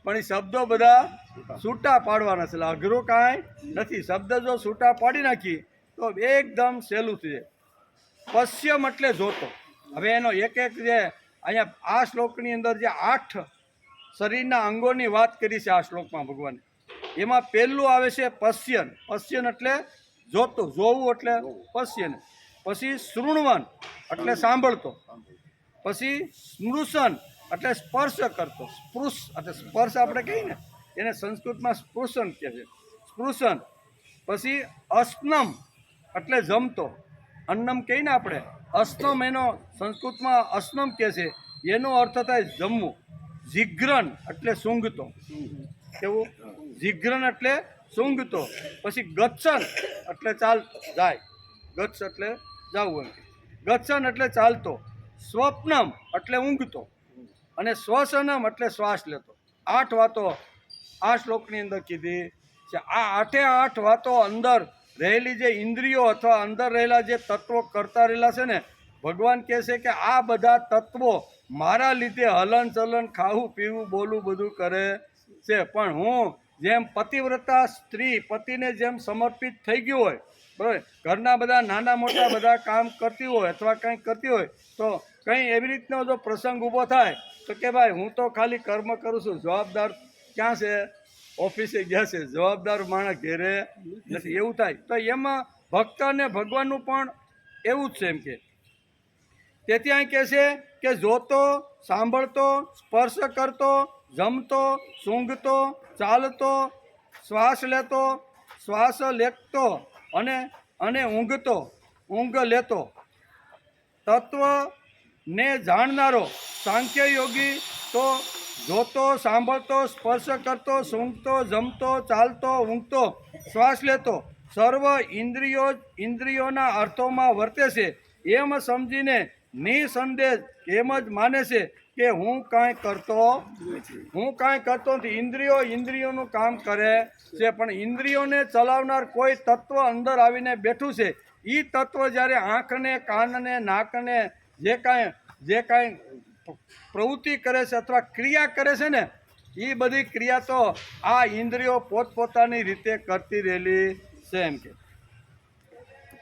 પણ એ શબ્દો બધા છૂટા પાડવાના છે. અઘરું કાંઈ નથી. શબ્દ જો છૂટા પાડી નાખી તો એકદમ સહેલું છે. પશ્યમ એટલે જોતો. હવે એનો એક જે અહીંયા આ શ્લોકની અંદર જે 8 શરીરના અંગોની વાત કરી છે આ શ્લોકમાં ભગવાને, એમાં પહેલું આવે છે પશ્યન. પશ્યન એટલે જોતો, જોવું એટલે પશ્યન. પછી શૃણવન એટલે સાંભળતો. પછી સ્મૃશન એટલે સ્પર્શ કરતો, સ્પૃશ એટલે સ્પર્શ આપણે કહીએ ને એને સંસ્કૃતમાં સ્પૃશન કહે છે, સ્પૃશન. પછી અસ્નમ એટલે જમતો, અન્નમ કહીએ ને આપણે, અસ્નમ એનો સંસ્કૃતમાં અસ્નમ કહે છે, એનો અર્થ થાય જમવું. જીઘ્રન એટલે સૂંઘતો, કેવું જીઘ્રન એટલે સૂંઘતો. પછી ગચ્છન એટલે ચાલ જાય, ગચ્છ એટલે જવું એમ, ગચ્છન એટલે ચાલતો. સ્વપ્નમ એટલે ઊંઘતો, અને શ્વસનમ એટલે શ્વાસ લેતો. 8 વાતો આ શ્લોકની અંદર કીધી છે. આ 8 વાતો અંદર રહેલી જે ઇન્દ્રિયો અથવા અંદર રહેલા જે તત્વો કરતા રહેલા છે ને, ભગવાન કહે છે કે આ બધા તત્વો મારા લીધે હલન ચલન, ખાવું પીવું, બોલવું બધું કરે છે. પણ હું જેમ પતિવ્રતા સ્ત્રી પતિને જેમ સમર્પિત થઈ ગયું હોય, બરાબર, ઘરના બધા નાના મોટા બધા કામ કરતી હોય અથવા કંઈ કરતી હોય, તો કંઈ એવી રીતનો જો પ્રસંગ ઊભો થાય તો કે ભાઈ હું તો ખાલી કર્મ કરું છું, જવાબદાર ક્યાં છે, ઓફિસે ગયા છે, જવાબદાર માણસ ઘેરે નથી, એવું થાય. તો એમાં ભક્ત અને ભગવાનનું પણ એવું જ છે એમ કે. તેથી અહીં કહે છે કે જોતો, સાંભળતો, સ્પર્શ કરતો, જમતો, સૂંઘતો, ચાલતો, શ્વાસ લેતો, શ્વાસ લેતો અને ઊંઘતો, ઊંઘ લેતો, તત્વને જાણનારો સાંખ્ય યોગી તો જોતો, સાંભળતો, સ્પર્શ કરતો, સૂંઘતો, જમતો, ચાલતો, ઊંઘતો, શ્વાસ લેતો, સર્વ ઇન્દ્રિયોના અર્થોમાં વર્તે છે એમ સમજીને નિસંદેહ એમ જ માને છે કે હું કાંઈ કરતો નથી. ઇન્દ્રિયોનું કામ કરે છે, પણ ઇન્દ્રિયોને ચલાવનાર કોઈ તત્વ અંદર આવીને બેઠું છે. એ તત્વ જ્યારે આંખને, કાનને, નાકને જે કાંઈ પ્રવૃત્તિ કરે છે અથવા ક્રિયા કરે છે ને, એ બધી ક્રિયા તો આ ઇન્દ્રિયો પોતપોતાની રીતે કરતી રહેલી છે એમ કે.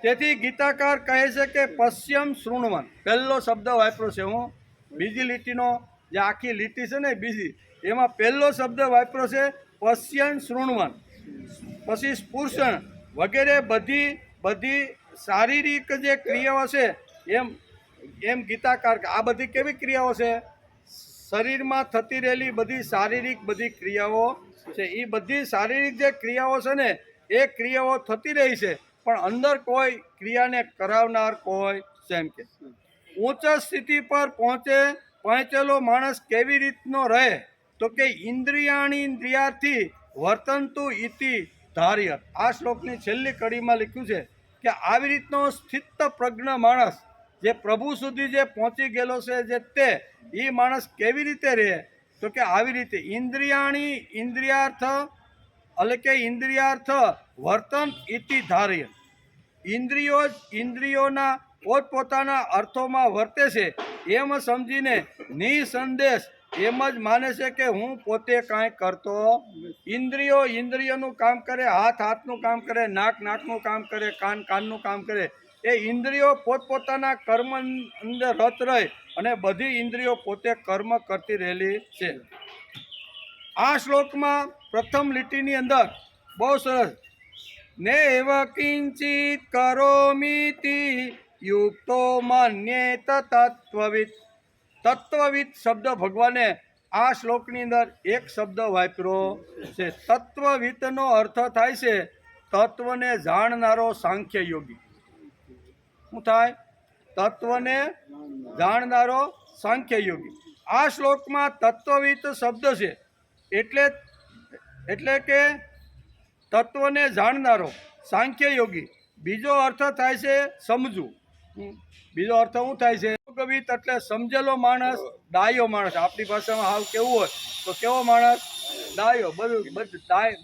તેથી ગીતાકાર કહે છે કે પશ્યમ શૃણવન, પહેલો શબ્દ વાપર્યો છે. હું બીજી લીટીનો જે આખી લીટી છે ને બીજી, એમાં પહેલો શબ્દ વાપર્યો છે પશ્યન શૃણવન. પછી સ્પુર્ષણ વગેરે બધી શારીરિક જે ક્રિયાઓ છે એમ ગીતાકાર આ બધી કેવી ક્રિયાઓ છે, શરીરમાં થતી રહેલી બધી શારીરિક બધી ક્રિયાઓ છે. એ બધી શારીરિક જે ક્રિયાઓ છે ને એ ક્રિયાઓ થતી રહી છે, પણ અંદર કોઈ ક્રિયાને કરાવનાર કોઈ છે એમ કે. ઉચ્ચ સ્થિતિ પર પહોંચેલો માણસ કેવી રીતનો રહે, તો કે ઇન્દ્રિયાથી વર્તનતુ ઇતિ ધાર્યત. આ શ્લોકની છેલ્લી કડીમાં લખ્યું છે કે આવી રીતનો સ્થિત પ્રજ્ઞ માણસ જે પ્રભુ સુધી જે પહોંચી ગયેલો છે તે એ માણસ કેવી રીતે રહે, તો કે આવી રીતે ઇન્દ્રિયાર્થ વર્તન ઇતિ ધાર્ય. ઇન્દ્રિયોના પોતપોતાના અર્થોમાં વર્તે છે એમ સમજીને નિસંદેશ એમ જ માને છે કે હું પોતે કાંઈ કરતો. ઇન્દ્રિયોનું કામ કરે, હાથનું કામ કરે, નાકનું કામ કરે, કાનનું કામ કરે. એ ઇન્દ્રિયો પોતપોતાના કર્મ અંદર રત રહે અને બધી ઇન્દ્રિયો પોતે કર્મ કરતી રહેલી છે. આ શ્લોકમાં પ્રથમ લીટીની અંદર બહુ સરસ, નૈવ કિંચિત કરોમિતિ યુક્તો મન્યેત તત્વવિદ. તત્વવિદ શબ્દ ભગવાને આ શ્લોકની અંદર એક શબ્દ વાપર્યો છે. તત્વવિદનો અર્થ થાય છે તત્વને જાણનારો સાંખ્ય યોગી. શું થાય? તત્વને જાણનારો સાંખ્ય યોગી. આ શ્લોકમાં તત્વવિદ શબ્દ છે એટલે કે તત્વને જાણનારો સાંખ્ય યોગી. બીજો અર્થ થાય છે સમજવું. બીજો અર્થ શું થાય છે? યોગવિદ એટલે સમજેલો માણસ, ડાયો માણસ. આપણી ભાષામાં હાવ કેવું હોય તો કેવો માણસ? ડાયો.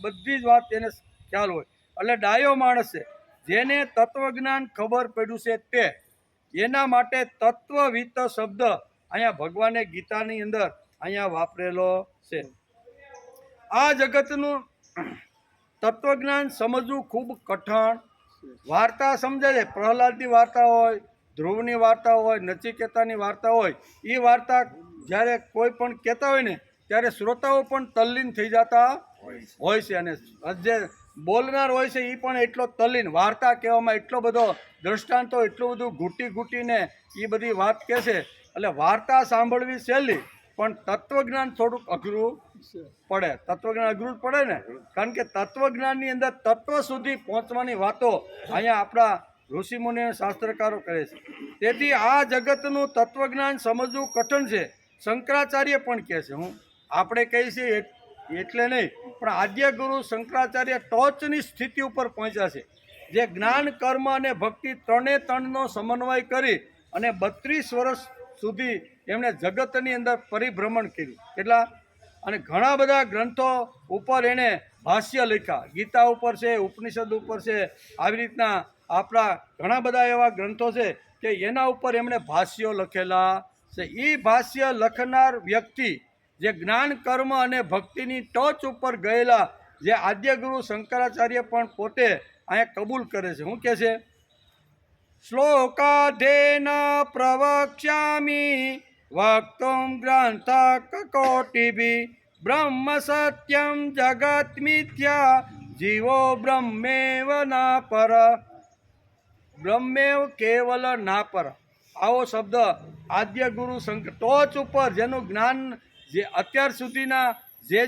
બધી જ વાત એને ખ્યાલ હોય એટલે ડાયો માણસ છે. જેને તત્વજ્ઞાન ખબર પડ્યું છે તે, એના માટે તત્વવિદ શબ્દ અહીંયા ભગવાને ગીતાની અંદર અહીંયા વાપરેલો છે. આ જગતનું તત્વજ્ઞાન સમજવું ખૂબ કઠણ. વાર્તા સમજાય છે, પ્રહલાદની વાર્તા હોય, ધ્રુવની વાર્તા હોય, નચિકેતાની વાર્તા હોય. એ વાર્તા જ્યારે કોઈ પણ કહેતા હોય ને ત્યારે શ્રોતાઓ પણ તલ્લીન થઈ જતા હોય છે, અને જે બોલનાર હોય છે એ પણ એટલો તલ્લીન. વાર્તા કહેવામાં એટલો બધો દ્રષ્ટાંતો, એટલું બધું ઘૂંટીને એ બધી વાત કહે છે. એટલે વાર્તા સાંભળવી સહેલી, પણ તત્વજ્ઞાન થોડુંક અઘરું પડે. તત્વજ્ઞાન અઘરું પડે ને, કારણ કે તત્વજ્ઞાનની અંદર તત્વ સુધી પહોંચવાની વાતો અહીંયા આપણા ઋષિમુનિ શાસ્ત્રકારો કરે છે. તેથી આ જગતનું તત્વજ્ઞાન સમજવું કઠણ છે. શંકરાચાર્ય પણ કહે છે, આપણે કહીએ છીએ એટલે નહીં, પણ આદ્ય ગુરુ શંકરાચાર્ય ટોચની સ્થિતિ ઉપર પહોંચ્યા છે, જે જ્ઞાન, કર્મ અને ભક્તિ ત્રણે ત્રણનો સમન્વય કરી અને 32 વર્ષ સુધી એમણે જગતની અંદર પરિભ્રમણ કર્યું. કેટલા અને ઘણા બધા ગ્રંથો ઉપર એણે ભાષ્ય લખ્યા. ગીતા ઉપર છે, ઉપનિષદ ઉપર છે, આવી રીતના આપણા ઘણા બધા એવા ગ્રંથો છે કે એના ઉપર એમણે ભાષ્યો લખેલા છે. એ ભાષ્ય લખનાર વ્યક્તિ જે જ્ઞાન, કર્મ અને ભક્તિની ટોચ ઉપર ગયેલા જે આદ્ય ગુરુ શંકરાચાર્ય પણ પોતે અહીંયા કબૂલ કરે છે. શું કહે છે? શ્લોકાધેન પ્રવક્ષ્યામિ વક્તુમ ગ્રંથ કકોટિભિ બ્રહ્મ સત્યમ જગત મિથ્યા જીવો બ્રહ્મેવ ના પર. બ્રહ્મેવ કેવલ ના પર, આવો શબ્દ આદ્ય ગુરુ શંકર ટોચ ઉપર જેનું જ્ઞાન, જે અત્યાર સુધીના જે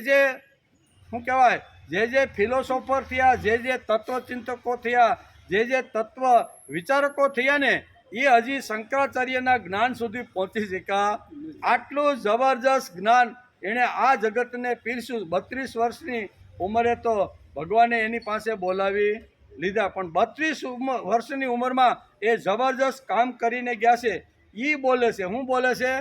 શું કહેવાય, જે ફિલોસોફર થયા, જે તત્વચિંતકો થયા, જે તત્વ વિચારકો થયા ને, એ હજી શંકરાચાર્યના જ્ઞાન સુધી પહોંચી શક્યા. આટલું જબરજસ્ત જ્ઞાન એણે આ જગતને પીરસ્યું. 32 વર્ષની ઉંમરે તો ભગવાને એની પાસે બોલાવી લીધા, પણ 32 વર્ષની ઉંમરમાં એ જબરજસ્ત કામ કરીને ગયા છે. એ બોલે છે, શું બોલે છે?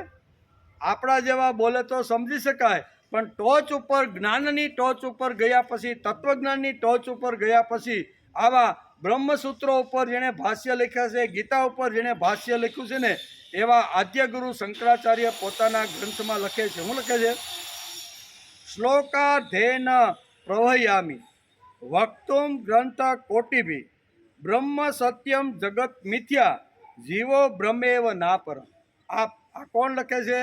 આપણા જેવા બોલે તો સમજી શકાય, પણ ટોચ ઉપર, જ્ઞાનની ટોચ ઉપર ગયા પછી, તત્વજ્ઞાનની ટોચ ઉપર ગયા પછી આવા બ્રહ્મસૂત્રો ઉપર જેણે ભાષ્ય લખ્યા છે, ગીતા ઉપર જેણે ભાષ્ય લખ્યું છે ને, એવા આદ્ય ગુરુ શંકરાચાર્ય પોતાના ગ્રંથમાં લખે છે. શું લખે છે? શ્લોકાધેન પ્રવહયામિ વક્તુમ ગ્રંથ કોટિભિ બ્રહ્મ સત્યમ જગત મિથ્યા જીવો બ્રહ્મેવ ના પર. આ કોણ લખે છે?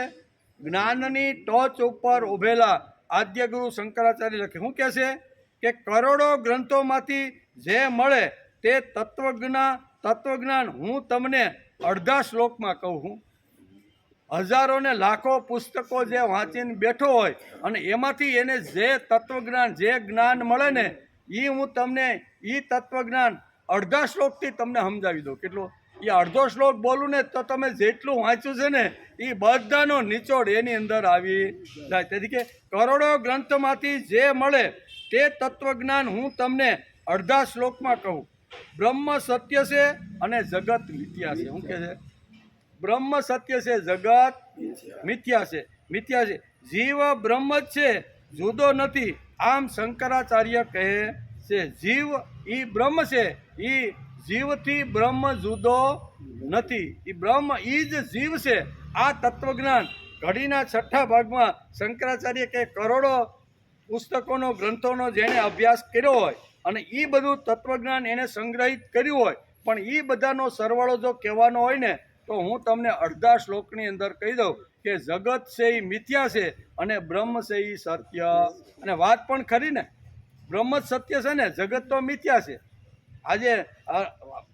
જ્ઞાનની ટોચ ઉપર ઉભેલા આદ્ય ગુરુ શંકરાચાર્ય લખે. શું કહે છે? કે કરોડો ગ્રંથોમાંથી જે મળે તે તત્વજ્ઞાન હું તમને અડધા શ્લોકમાં કહું છું. હજારો ને લાખો પુસ્તકો જે વાંચીને બેઠો હોય અને એમાંથી એને જે તત્વજ્ઞાન, જે જ્ઞાન મળે ને, એ હું તમને, એ તત્વજ્ઞાન અડધા શ્લોકથી તમને સમજાવી દઉં. કેટલું? એ અડધો શ્લોક બોલું ને તો તમે જેટલું વાંચ્યું છે ને એ બધાનો નિચોડ એની અંદર આવી જાય. તેથી કે કરોડો ગ્રંથમાંથી જે મળે તે તત્વજ્ઞાન હું તમને અડધા શ્લોકમાં કહું. બ્રહ્મ સત્ય છે અને જગત મિથ્યા છે. શું કહે છે? બ્રહ્મ સત્ય છે, જગત મિથ્યા છે. મિથ્યા છે, જીવ બ્રહ્મ જ છે, જુદો નથી. આમ શંકરાચાર્ય કહે છે. જીવ એ બ્રહ્મ છે, એ જીવથી બ્રહ્મ જુદો નથી. એ બ્રહ્મ એ જ જીવ છે. આ તત્વજ્ઞાન ઘડીના 6થા ભાગમાં શંકરાચાર્ય કે કરોડો પુસ્તકોનો, ગ્રંથોનો જેણે અભ્યાસ કર્યો હોય અને એ બધું તત્વજ્ઞાન એને સંગ્રહિત કર્યું હોય, પણ એ બધાનો સરવાળો જો કહેવાનો હોય ને તો હું તમને અડધા શ્લોકની અંદર કહી દઉં કે જગત છે એ મિથ્યા છે અને બ્રહ્મ છે એ સત્ય. અને વાત પણ ખરી ને, બ્રહ્મ જ સત્ય છે ને, જગત તો મિથ્યા છે. આજે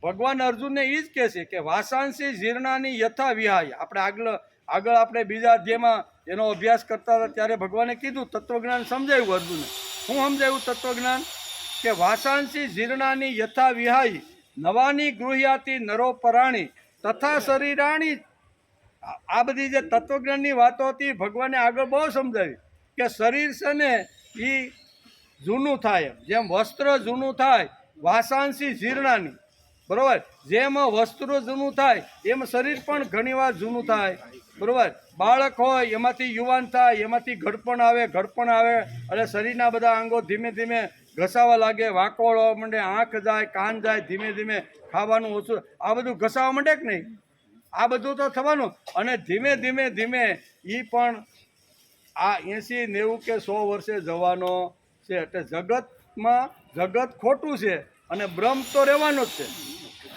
ભગવાન અર્જુનને એ જ કહે છે કે વાસાંસી જીર્ણાની યથા વિહાય. આપણે આગળ આપણે બીજા અધ્યાયમાં એનો અભ્યાસ કરતા હતા ત્યારે ભગવાને કીધું, તત્વજ્ઞાન સમજાવ્યું અર્જુને. શું સમજાવ્યું તત્વજ્ઞાન? કે વાસાંસી જીર્ણાની યથા વિહાય નવાની ગૃહ્યાતી નરો પરાણી તથા શરીરાણી. આ બધી જે તત્વજ્ઞાનની વાતો હતી ભગવાને આગળ બહુ સમજાવી કે શરીર છે ને એ જૂનું થાય, જેમ વસ્ત્ર જૂનું થાય, વાસાંસી જીર્ણાની, બરાબર, જેમ વસ્ત્ર જૂનું થાય એમ શરીર પણ ઘણીવાર જૂનું થાય, બરાબર. બાળક હોય એમાંથી યુવાન થાય, એમાંથી ઘડપણ આવે એટલે શરીરના બધા અંગો ધીમે ધીમે ઘસાવા લાગે, વાંકોળવા માંડે, આંખ જાય, કાન જાય, ધીમે ધીમે ખાવાનું ઓછું, આ બધું ઘસાવા માંડે કે નહીં? આ બધું તો થવાનું. અને ધીમે ધીમે એ પણ આ 80, 90 કે 100 વર્ષે જવાનો છે. એટલે જગતમાં જગત ખોટું છે અને બ્રહ્મ તો રહેવાનો જ છે.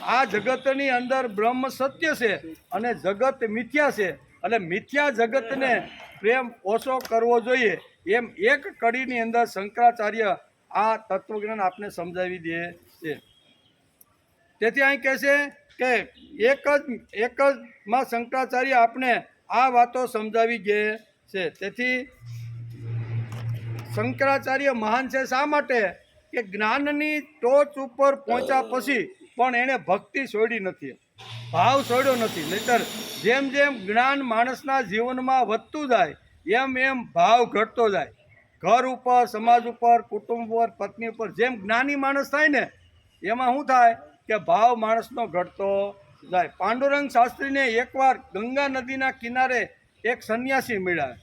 આ જગતની અંદર બ્રહ્મ સત્ય છે અને જગત મિથ્યા છે. એટલે મિથ્યા જગતને પ્રેમ ઓછો કરવો જોઈએ એમ એક કડીની અંદર શંકરાચાર્ય આ તત્વજ્ઞાન આપને સમજાવી દે છે. તેથી અહીં કહે છે કે એક જ માં શંકરાચાર્ય આપને આ વાતો સમજાવી દે છે. તેથી શંકરાચાર્ય મહાન છે શા માટે કે જ્ઞાનની ટોચ ઉપર પહોંચ્યા પછી પણ એણે ભક્તિ છોડી નથી, ભાવ છોડ્યો નથી. નહીતર જેમ જેમ જ્ઞાન માણસના જીવનમાં વધતું જાય એમ એમ ભાવ ઘટતો જાય. ઘર ઉપર, સમાજ ઉપર, કુટુંબ ઉપર, પત્ની ઉપર જેમ જ્ઞાની માણસ થાય ને એમાં શું થાય કે ભાવ માણસનો ઘટતો જાય. પાંડુરંગ શાસ્ત્રીને એકવાર ગંગા નદીના કિનારે એક સંન્યાસી મળ્યા.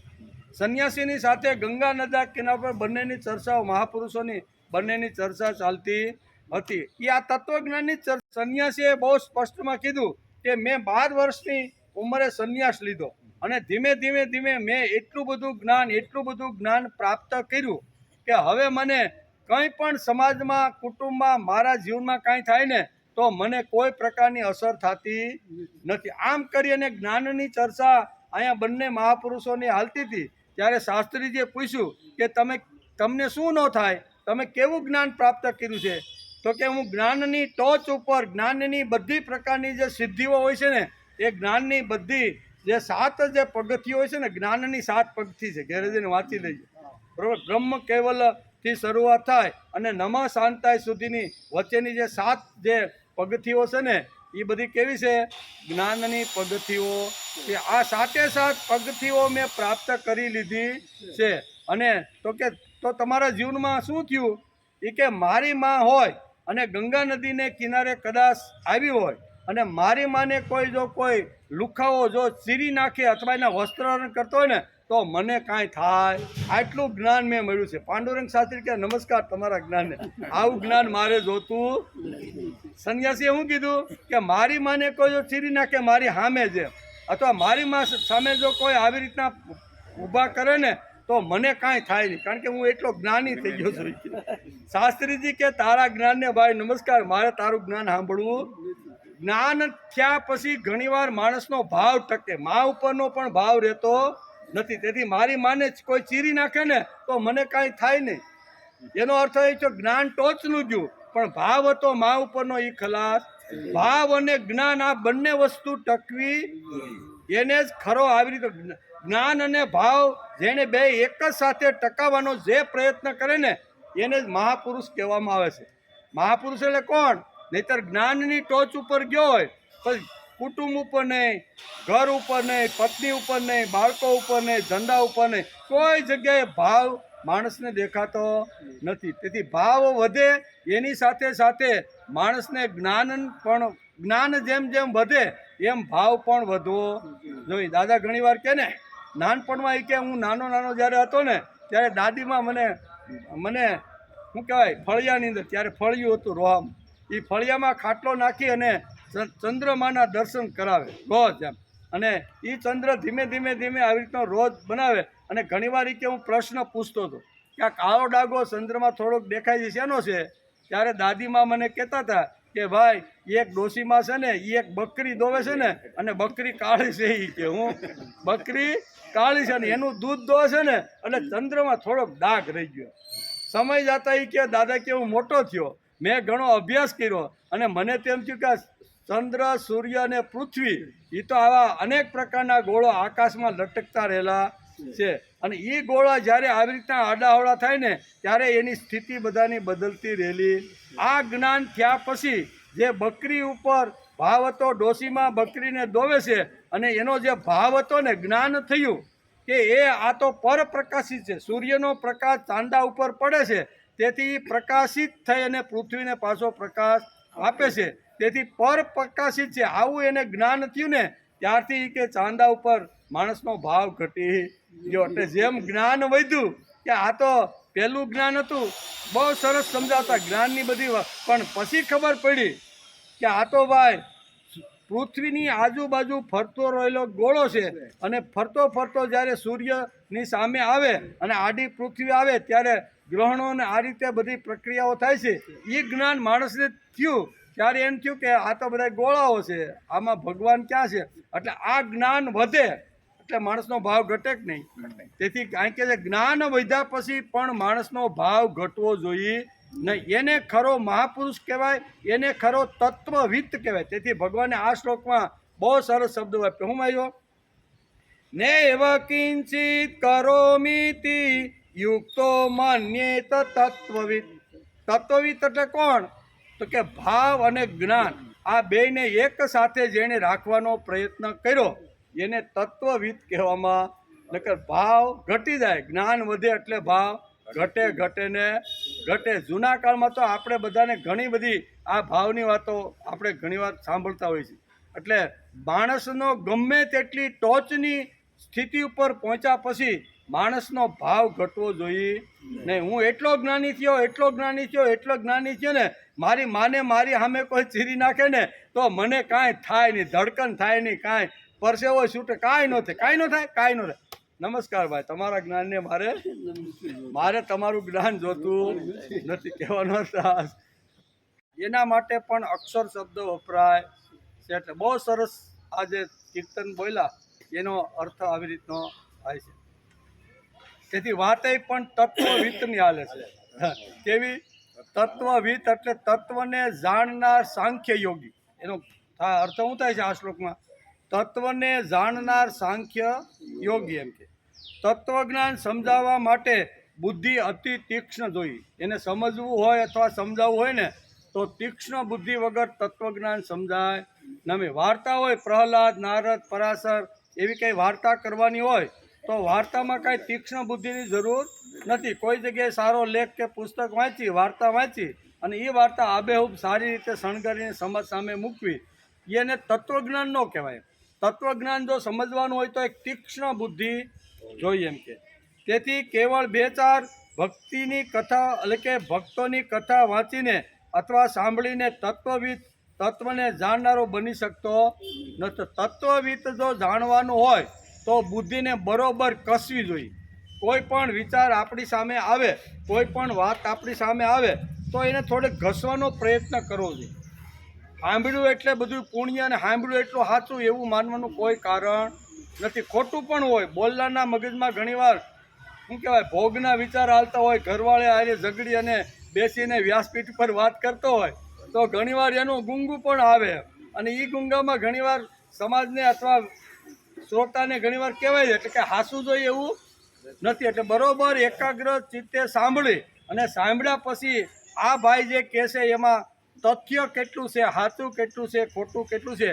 સંન્યાસીની સાથે ગંગા નદીના કિનારા પર બંનેની ચર્ચાઓ, મહાપુરુષોની બંનેની ચર્ચા ચાલતી હતી. એ આ તત્વજ્ઞાનની સંન્યાસીએ બહુ સ્પષ્ટમાં કીધું કે મેં 12 વર્ષની ઉંમરે સંન્યાસ લીધો અને ધીમે ધીમે ધીમે મેં એટલું બધું જ્ઞાન પ્રાપ્ત કર્યું કે હવે મને કંઈ પણ સમાજમાં, કુટુંબમાં, મારા જીવનમાં કાંઈ થાય ને તો મને કોઈ પ્રકારની અસર થતી નથી. આમ કરી અને જ્ઞાનની ચર્ચા અહીંયા બંને મહાપુરુષોની હાલતી હતી. ત્યારે શાસ્ત્રીજીએ પૂછ્યું કે તમને શું ન થાય, તમે કેવું જ્ઞાન પ્રાપ્ત કર્યું છે? તો કે હું જ્ઞાનની ટોચ ઉપર, જ્ઞાનની બધી પ્રકારની જે સિદ્ધિઓ હોય છે ને એ જ્ઞાનની બધી જે 7 જે પગથિયો હોય છે ને, જ્ઞાનની 7 પગથી છે. ઘેરે જઈને વાંચી લેજો, બરોબર. બ્રહ્મ કેવલથી શરૂઆત થાય અને નમઃ શાંતાય સુધીની વચ્ચેની જે 7 જે પગથિયો છે ને એ બધી કેવી છે? જ્ઞાનની પગથિયો છે. આ 7 પગથિયો મેં પ્રાપ્ત કરી લીધી છે. અને તો તમારા જીવનમાં શું થયું? એ કે મારી માં હોય અને ગંગા નદીને કિનારે કદાચ આવી હોય અને મારી માને કોઈ લુખાવો જો ચીરી નાખે અથવા એના વસ્ત્રહરણ કરતો હોય ને તો મને કાંઈ થાય. આટલું જ્ઞાન મેં મળ્યું છે. પાંડુરંગ શાસ્ત્રી કે નમસ્કાર તમારા જ્ઞાનને, આવું જ્ઞાન મારે જોતું. સંન્યાસીએ શું કીધું કે મારી માને કોઈ જો ચીરી નાખે મારી સામે છે, અથવા મારી માં સામે જો કોઈ આવી રીતના ઊભા કરે ને તો મને કાંઈ થાય નહીં, કારણ કે હું એટલો જ્ઞાની થઈ ગયો છું. શાસ્ત્રીજી કે તારા જ્ઞાનને ભાઈ નમસ્કાર, મારે તારું જ્ઞાન સાંભળવું. જ્ઞાન થયા પછી ઘણીવાર માણસનો ભાવ ટકે, મા ઉપરનો પણ ભાવ રહેતો નથી. તેથી મારી માને કોઈ ચીરી નાખે ને તો મને કાંઈ થાય નહીં. એનો અર્થ એ છે જ્ઞાન ટોચનું ગયું પણ ભાવ હતો મા ઉપરનો એ ખલાસ. ભાવ અને જ્ઞાન આ બંને વસ્તુ ટકવી એને જ ખરો આવી રીતે જ્ઞાન અને ભાવ જેને બે એક જ સાથે ટકાવવાનો જે પ્રયત્ન કરે ને એને જ મહાપુરુષ કહેવામાં આવે છે. મહાપુરુષ એટલે કોણ? નહીતર જ્ઞાનની ટોચ ઉપર ગયો હોય પછી કુટુંબ ઉપર નહીં, ઘર ઉપર નહીં, પત્ની ઉપર નહીં, બાળકો ઉપર નહીં, ધંધા ઉપર નહીં, કોઈ જગ્યાએ ભાવ માણસને દેખાતો નથી. તેથી ભાવ વધે એની સાથે સાથે માણસને જ્ઞાન જેમ જેમ વધે એમ ભાવ પણ વધવો જોઈએ. દાદા ઘણીવાર કહે ને, નાનપણમાં કે હું નાનો જ્યારે હતો ને ત્યારે દાદીમાં મને શું કહેવાય ફળિયાની અંદર, ત્યારે ફળિયું હતું રોહામ, એ ફળિયામાં ખાટલો નાખી અને ચંદ્રમાના દર્શન કરાવે રોજ એમ. અને એ ચંદ્ર ધીમે ધીમે આવી રીતનો રોજ બનાવે. અને ઘણીવાર કે હું પ્રશ્ન પૂછતો હતો કે આ કાળો ડાઘો ચંદ્રમાં થોડોક દેખાય છે, શેનો છે? ત્યારે દાદીમાં મને કહેતા હતા કે ભાઈ એક ડોશીમાં છે ને એ એક બકરી દોવે છે ને અને બકરી કાળી છે. એ કે હું બકરી કાળી છે ને એનું દૂધ દોવે છે ને એટલે ચંદ્રમાં થોડોક ડાઘ રહી ગયો. સમય જતા એ કે દાદા કે હું મોટો થયો, મેં ઘણો અભ્યાસ કર્યો અને મને તેમ થયું કે ચંદ્ર, સૂર્ય અને પૃથ્વી એ તો આવા અનેક પ્રકારના ગોળો આકાશમાં લટકતા રહેલા છે. અને એ ગોળા જ્યારે આવી રીતના આડાહવડા થાય ને ત્યારે એની સ્થિતિ બધાની બદલતી રહેલી. આ જ્ઞાન થયા પછી જે બકરી ઉપર ભાવ હતો, ડોશીમાં બકરીને દોવે છે અને એનો જે ભાવ હતો ને જ્ઞાન થયું કે આ તો પરપ્રકાશિત છે. સૂર્યનો પ્રકાશ ચાંદા ઉપર પડે છે તેથી પ્રકાશિત થઈ અને પૃથ્વીને પાછો પ્રકાશ આપે છે. તેથી પરપ્રકાશિત છે. આવું એને જ્ઞાન થયું ને ત્યારથી કે ચાંદા ઉપર માણસનો ભાવ ઘટી ગયો. એટલે જેમ જ્ઞાન વધ્યું કે આ તો પહેલું જ્ઞાન હતું બહુ સરસ સમજાવતા જ્ઞાનની બધી, પણ પછી ખબર પડી કે આ તો ભાઈ પૃથ્વીની આજુબાજુ ફરતો રહેલો ગોળો છે અને ફરતો જ્યારે સૂર્યની સામે આવે અને આડી પૃથ્વી આવે ત્યારે ગ્રહણો અને આ રીતે બધી પ્રક્રિયાઓ થાય છે. એ જ્ઞાન માણસને થયું ત્યારે એમ થયું કે આ તો બધા ગોળાઓ છે, આમાં ભગવાન ક્યાં છે? એટલે આ જ્ઞાન વધે એટલે માણસનો ભાવ ઘટે જ નહીં. તેથી કારણ કે જ્ઞાન વધ્યા પછી પણ માણસનો ભાવ ઘટવો જોઈએ નહીં. એને ખરો મહાપુરુષ કહેવાય, એને ખરો તત્વવિત્ત કહેવાય. તેથી ભગવાને આ શ્લોકમાં બહુ સરસ શબ્દ વાપર્યો. હું આવ્યો નૈવ કિંચિત કરોમીતિ યુક્તો મન્યેત તત્વવિદ. તત્વવિદ એટલે કોણ? તો કે ભાવ અને જ્ઞાન આ બેયને એક સાથે જેણે રાખવાનો પ્રયત્ન કર્યો એને તત્વવિદ કહેવામાં. નકર ભાવ ઘટી જાય, જ્ઞાન વધે એટલે ભાવ ઘટે, ઘટે ને ઘટે. જૂના કાળમાં તો આપણે બધાને ઘણી બધી આ ભાવની વાતો આપણે ઘણીવાર સાંભળતા હોઈએ છીએ. એટલે માણસનો ગમે તેટલી ટોચની સ્થિતિ ઉપર પહોંચ્યા પછી માણસનો ભાવ ઘટવો જોઈએ નહીં. હું એટલો જ્ઞાની થયો, એટલો જ્ઞાની થયો, એટલો જ્ઞાની થયો ને મારી માને મારી સામે કોઈ ચીરી નાખે ને તો મને કાંઈ થાય નહીં, ધડકન થાય નહીં, કાંઈ પરસેવો છૂટે, કાંઈ ન થાય, કાંઈ ન થાય, કાંઈ ન થાય. નમસ્કાર ભાઈ, તમારા જ્ઞાનને મારે તમારું જ્ઞાન જોતું નથી કહેવાનો ત્રાસ. એના માટે પણ અક્ષર શબ્દ વપરાય છે. એટલે બહુ સરસ આ જે કીર્તન બોલ્યા એનો અર્થ આવી રીતનો થાય છે. તેથી વાતે પણ તત્વવિદની હાલે છે. કેવી? તત્વવિદ એટલે તત્વને જાણનાર સાંખ્ય યોગી. એનો અર્થ શું થાય છે આ શ્લોકમાં? તત્વને જાણનાર સાંખ્ય યોગી. એમ કે તત્વજ્ઞાન સમજાવવા માટે બુદ્ધિ અતિ તીક્ષ્ણ જોઈએ. એને સમજવું હોય અથવા સમજાવવું હોય ને તો તીક્ષ્ણ બુદ્ધિ વગર તત્વજ્ઞાન સમજાય નમે. વાર્તા હોય પ્રહલાદ, નારદ, પરાશર એવી કંઈ વાર્તા કરવાની હોય તો વાર્તામાં કાંઈ તીક્ષ્ણ બુદ્ધિની જરૂર નથી. કોઈ જગ્યાએ સારો લેખ કે પુસ્તક વાંચી, વાર્તા વાંચી અને એ વાર્તા આબેહૂબ સારી રીતે શણગારીને સમાજ સામે મૂકવી એને તત્વજ્ઞાન ન કહેવાય. તત્વજ્ઞાન જો સમજવાનું હોય તો એક તીક્ષ્ણ બુદ્ધિ જોઈએ. એમ કે તેથી કેવળ 2-4 ભક્તિની કથા એટલે કે ભક્તોની કથા વાંચીને અથવા સાંભળીને તત્વવિદ તત્વને જાણનારો બની શકતો નથી. તત્વવિદ જો જાણવાનું હોય તો બુદ્ધિને બરોબર કસવી જોઈએ. કોઈ પણ વિચાર આપણી સામે આવે, કોઈ પણ વાત આપણી સામે આવે તો એને થોડેક ઘસવાનો પ્રયત્ન કરવો જોઈએ. સાંભળ્યું એટલે બધું પુણ્ય અને સાંભળ્યું એટલું સાચું એવું માનવાનું કોઈ કારણ નથી. ખોટું પણ હોય. બોલનારના મગજમાં ઘણીવાર શું કહેવાય ભોગના વિચાર હાલતા હોય, ઘરવાળે હારે ઝઘડી અને બેસીને વ્યાસપીઠ પર વાત કરતો હોય તો ઘણીવાર એનું ગુંગું પણ આવે અને એ ગુંગામાં ઘણીવાર સમાજને અથવા શ્રોતાને ઘણીવાર કહેવાય છે એટલે કે હાસું જોઈએ એવું નથી. એટલે બરોબર એકાગ્ર ચિત્તે સાંભળી અને સાંભળ્યા પછી આ ભાઈ જે કહે છે એમાં તથ્ય કેટલું છે, સાચું કેટલું છે, ખોટું કેટલું છે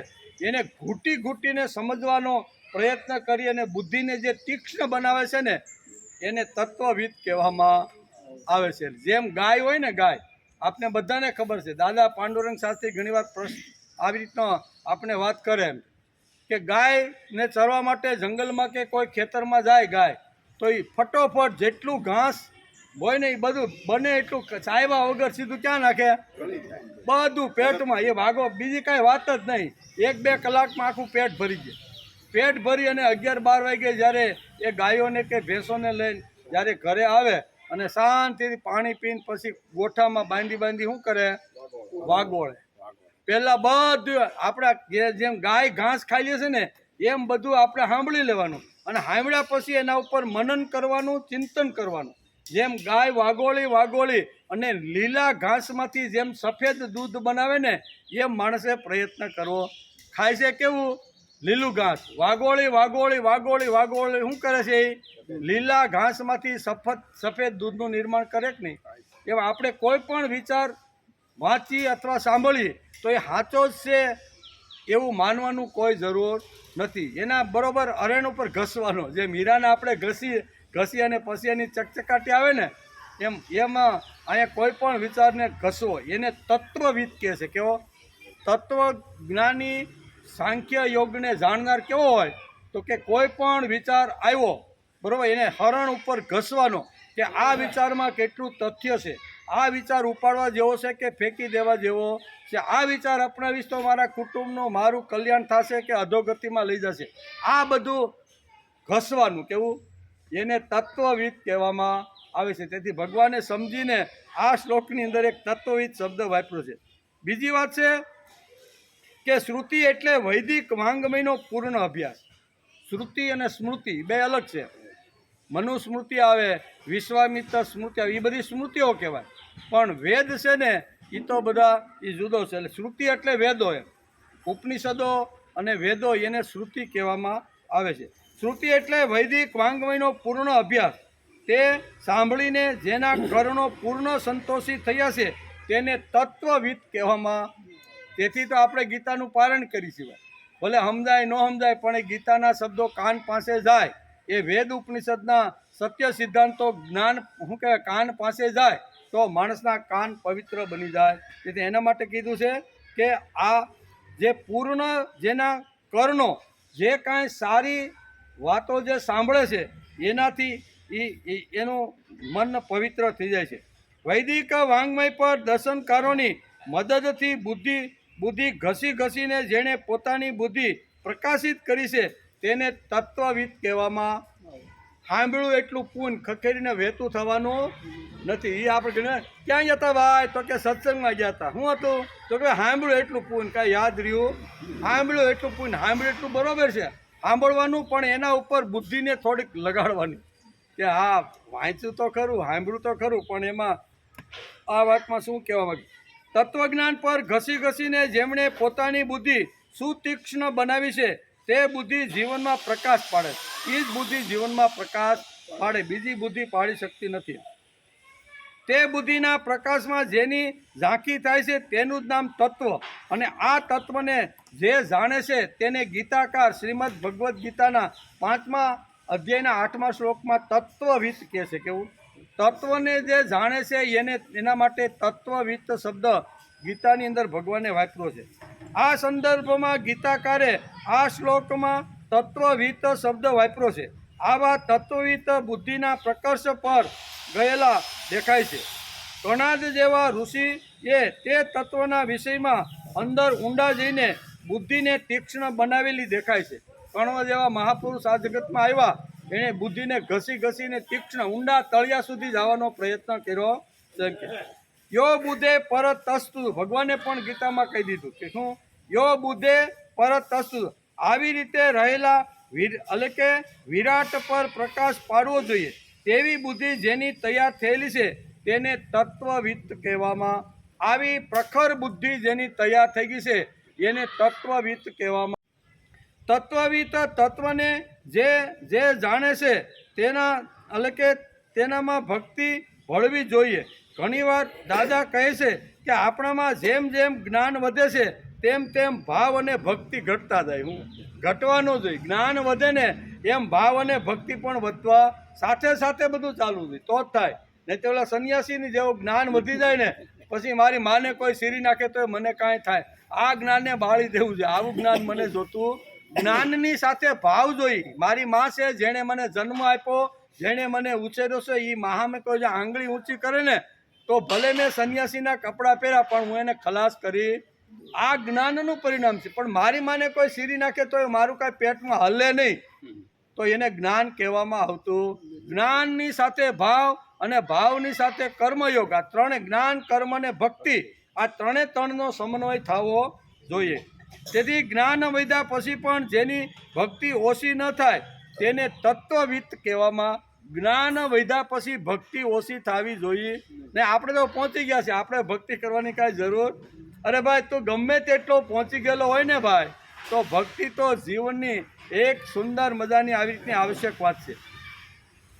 એને ઘૂંટી ઘૂંટીને સમજવાનો પ્રયત્ન કરી અને બુદ્ધિને જે તીક્ષ્ણ બનાવે છે ને એને તત્વવિદ કહેવામાં આવે છે. જેમ ગાય હોય ને, ગાય આપણે બધાને ખબર છે. દાદા પાંડુરંગ શાસ્ત્રી ઘણીવાર પ્રશ્ન આવી રીતનો આપણે વાત કરે એમ કે ગાયને ચરવા માટે જંગલમાં કે કોઈ ખેતરમાં જાય ગાય તો એ ફટોફટ જેટલું ઘાસ હોય ને એ બધું બને એટલું ચાવ્યા વગર સીધું ક્યાં નાખે? બધું પેટમાં. એ ભાગો, બીજી કાંઈ વાત જ નહીં. 1-2 કલાકમાં આખું પેટ ભરી જાય. પેટ ભરી અને 11-12 વાગે જ્યારે એ ગાયોને કે ભેંસોને લઈને જ્યારે ઘરે આવે અને શાંતિથી પાણી પીને પછી ગોઠામાં બાંધી શું કરે? વાગોળે. પહેલાં બધું આપણા જેમ ગાય ઘાસ ખાઈ લે છે ને એમ બધું આપણે સાંભળી લેવાનું અને સાંભળ્યા પછી એના ઉપર મનન કરવાનું, ચિંતન કરવાનું. જેમ ગાય વાગોળી અને લીલા ઘાસમાંથી જેમ સફેદ દૂધ બનાવે ને એમ માણસે પ્રયત્ન કરવો. ખાય છે કેવું? લીલું ઘાસ. વાગોળી શું કરે છે? લીલા ઘાસમાંથી સફેદ દૂધનું નિર્માણ કરે કે નહીં? એવા આપણે કોઈ પણ વિચાર વાંચી અથવા સાંભળીએ તો એ સાચો જ છે એવું માનવાનું કોઈ જરૂર નથી. એના બરોબર અરેણ ઉપર ઘસવાનો. જેમ હીરાને આપણે ઘસી અને પછી એની ચકચકાટી આવે ને એમાં અહીંયા કોઈ પણ વિચારને ઘસવો એને તત્વવિદ કહે છે. કેવો? તત્વજ્ઞાની સાંખ્ય યોગને જાણનાર કેવો હોય તો કે કોઈ પણ વિચાર આવ્યો બરાબર એને હરણ ઉપર ઘસવાનો કે આ વિચારમાં કેટલું તથ્ય છે, આ વિચાર ઉપાડવા જેવો છે કે ફેંકી દેવા જેવો છે, આ વિચાર અપનાવીશ તો મારા કુટુંબનું મારું કલ્યાણ થશે કે અધોગતિમાં લઈ જશે. આ બધું ઘસવાનું. કેવું? એને તત્વવિદ કહેવામાં આવે છે. તેથી ભગવાને સમજીને આ શ્લોકની અંદર એક તત્વવિદ શબ્દ વાપર્યો છે. બીજી વાત છે કે શ્રુતિ એટલે વૈદિક વાંગમયનો પૂર્ણ અભ્યાસ. શ્રુતિ અને સ્મૃતિ બે અલગ છે. મનુસ્મૃતિ આવે, વિશ્વામિત્ર સ્મૃતિ આવે, એ બધી સ્મૃતિઓ કહેવાય. પણ વેદ છે ને એ તો બધા એ જુદો છે. એટલે શ્રુતિ એટલે વેદો એમ. ઉપનિષદો અને વેદો એને શ્રુતિ કહેવામાં આવે છે. શ્રુતિ એટલે વૈદિક વાંગ્મયનો પૂર્ણ અભ્યાસ. તે સાંભળીને જેના કર્ણો પૂર્ણ સંતોષી થયા છે તેને તત્વવિદ કહેવામાં. તેથી તો આપણે ગીતાનું પારણ કરી છીએ. ભલે સમજાય ન સમજાય, પણ એ ગીતાના શબ્દો કાન પાસે જાય, એ વેદ ઉપનિષદના સત્ય સિદ્ધાંતો જ્ઞાન શું કહેવાય કાન પાસે જાય તો માણસના કાન પવિત્ર બની જાય. તેથી એના માટે કીધું છે કે આ જે પૂર્ણ જેના કર્ણો જે કાંઈ સારી વાતો જે સાંભળે છે એનાથી એનું મન પવિત્ર થઈ જાય છે. વૈદિક વાંગ્મય પર દર્શનકારોની મદદથી બુદ્ધિ ઘસીને જેણે પોતાની બુદ્ધિ પ્રકાશિત કરી છે તેને તત્વવિદ કહેવામાં. સાંભળ્યું એટલું પૂન ખખેરીને વહેતું થવાનું નથી. એ આપણે ક્યાં ગયા હતા ભાઈ? તો કે સત્સંગમાં ગયા હતા. શું હતું? તો કે સાંભળ્યું એટલું પૂન, કાંઈ યાદ રહ્યું? સાંભળ્યું એટલું પૂન, સાંભળ્યું એટલું બરોબર છે સાંભળવાનું, પણ એના ઉપર બુદ્ધિને થોડીક લગાડવાની કે હા વાંચ્યું તો ખરું, સાંભળ્યું તો ખરું, પણ એમાં આ વાતમાં શું કહેવા માંગે? તત્વજ્ઞાન પર ઘસીને જેમણે પોતાની બુદ્ધિ સુતીક્ષ્ણ બનાવી છે તે બુદ્ધિ જીવનમાં પ્રકાશ પાડે. એ જ બુદ્ધિ જીવનમાં પ્રકાશ પાડે, બીજી બુદ્ધિ પાડી શકતી નથી. તે બુદ્ધિના પ્રકાશમાં જેની ઝાંખી થાય છે તેનું જ નામ તત્વ. અને આ તત્વને જે જાણે છે તેને ગીતાકાર શ્રીમદ ભગવદ્ ગીતાના 5મા અધ્યાયના 8મા શ્લોકમાં તત્વવિદ કહે છે. કેવું? તત્વને જે જાણે છે એના માટે તત્વવિદ શબ્દ ગીતાની અંદર ભગવાને વાપર્યો છે. આ સંદર્ભમાં ગીતાકારે આ શ્લોકમાં તત્વવિદ શબ્દ વાપર્યો છે. આવા તત્વવિદ બુદ્ધિના પ્રકર્ષ પર ગયેલા દેખાય છે. કણાદ જેવા ઋષિએ તે તત્વના વિષયમાં અંદર ઊંડા જઈને બુદ્ધિને તીક્ષ્ણ બનાવેલી દેખાય છે. કણવ જેવા મહાપુરુષ આ જગતમાં આવ્યા, એણે બુદ્ધિને ઘસીને તીક્ષ્ણ ઊંડા તળિયા સુધી જવાનો પ્રયત્ન કર્યો છે. યો બુદ્ધે પરતસ્તુ, ભગવાને પણ ગીતામાં કહી દીધું કે શું? યો બુદ્ધે પરતસ્તુ, આવી રીતે રહેલા એટલે કે વિરાટ પર પ્રકાશ પાડવો જોઈએ તેવી બુદ્ધિ જેની તૈયાર થયેલી છે તેને તત્વવિદ કહેવામાં. આવી પ્રખર બુદ્ધિ જેની તૈયાર થઈ ગઈ છે એને તત્વવિદ કહેવામાં. તત્વવિદ તત્વને જે જાણે છે તેના એટલે કે તેનામાં ભક્તિ ભળવી જોઈએ. ઘણીવાર દાદા કહે છે કે આપણામાં જેમ જ્ઞાન વધે છે તેમ ભાવ અને ભક્તિ ઘટતા જાય. હું ઘટવાનું જોઈએ. જ્ઞાન વધે ને એમ ભાવ અને ભક્તિ પણ વધવા સાથે બધું ચાલવું જોઈએ તો જ થાય. નહીં તો ઓલા સંન્યાસીની જેવું જ્ઞાન વધી જાય ને પછી મારી માને કોઈ સીરી નાખે તો મને કાંઈ થાય. આ જ્ઞાનને બાળી દેવું જોઈએ. આવું જ્ઞાન મને જોતું. જ્ઞાનની સાથે ભાવ જોઈ. મારી માં છે જેણે મને જન્મ આપ્યો, જેણે મને ઉછેર્યો છે, એ મહામે કોઈ જે આંગળી ઊંચી કરે ને તો ભલે મેં સંન્યાસીના કપડાં પહેર્યા પણ હું એને ખલાસ કરી. આ જ્ઞાનનું પરિણામ છે. પણ મારી માને કોઈ સીરી નાખે તો મારું કાંઈ પેટમાં હલે નહીં, તો એને જ્ઞાન કહેવામાં આવતું. જ્ઞાનની સાથે ભાવ અને ભાવની સાથે કર્મયોગ, આ ત્રણે જ્ઞાન કર્મ અને ભક્તિ, આ ત્રણનો સમન્વય થવો જોઈએ. તેથી જ્ઞાન વધ્યા પછી પણ જેની ભક્તિ ઓછી ન થાય તેને તત્વવિદ કહેવામાં. જ્ઞાન વધ્યા પછી ભક્તિ ઓછી થવી જોઈએ ને. આપણે તો પહોંચી ગયા છે, આપણે ભક્તિ કરવાની કાંઈ જરૂર. અરે ભાઈ તું ગમે તેટલો પહોંચી ગયેલો હોય ને ભાઈ, તો ભક્તિ તો જીવનની એક સુંદર મજાની આવી રીતની આવશ્યક વાત છે.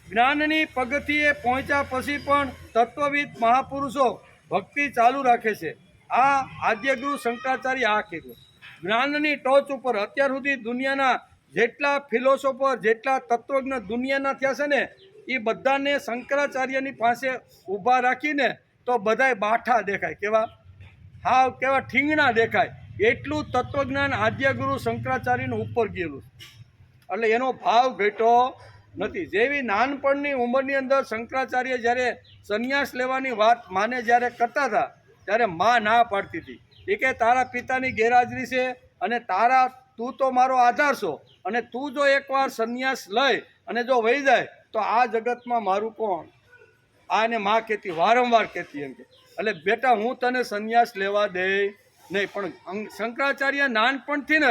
જ્ઞાનની પગથીએ પહોંચ્યા પછી પણ તત્વવિદ મહાપુરુષો ભક્તિ ચાલુ રાખે છે. આ આદ્યગુરુ શંકરાચાર્ય આ કીધું. જ્ઞાનની ટોચ ઉપર અત્યાર સુધી દુનિયાના જેટલા ફિલોસોફર, જેટલા તત્વજ્ઞ દુનિયાના થયા છે ને એ બધાને શંકરાચાર્યની પાસે ઊભા રાખીને તો બધાય બાઠા દેખાય. કેવા? હાવ કેવા ઠીંગણા દેખાય. એટલું તત્વજ્ઞાન આદ્યગુરુ શંકરાચાર્યનું ઉપર ગયેલું. એટલે એનો ભાવ ઘટ્યો નથી. જેવી નાનપણની ઉંમરની અંદર શંકરાચાર્ય જ્યારે સંન્યાસ લેવાની વાત માને જ્યારે કરતા હતા ત્યારે માં ના પાડતી હતી. એ કે તારા પિતાની ગેરહાજરી છે અને તું તો મારો આધાર છો, અને તું જો એકવાર સંન્યાસ લઈ અને જો વહી જાય તો આ જગતમાં મારું કોણ? આને માં કહેતી, વારંવાર કહેતી એમ કે એટલે બેટા હું તને સંન્યાસ લેવા દે નહીં. પણ શંકરાચાર્ય નાનપણથી જ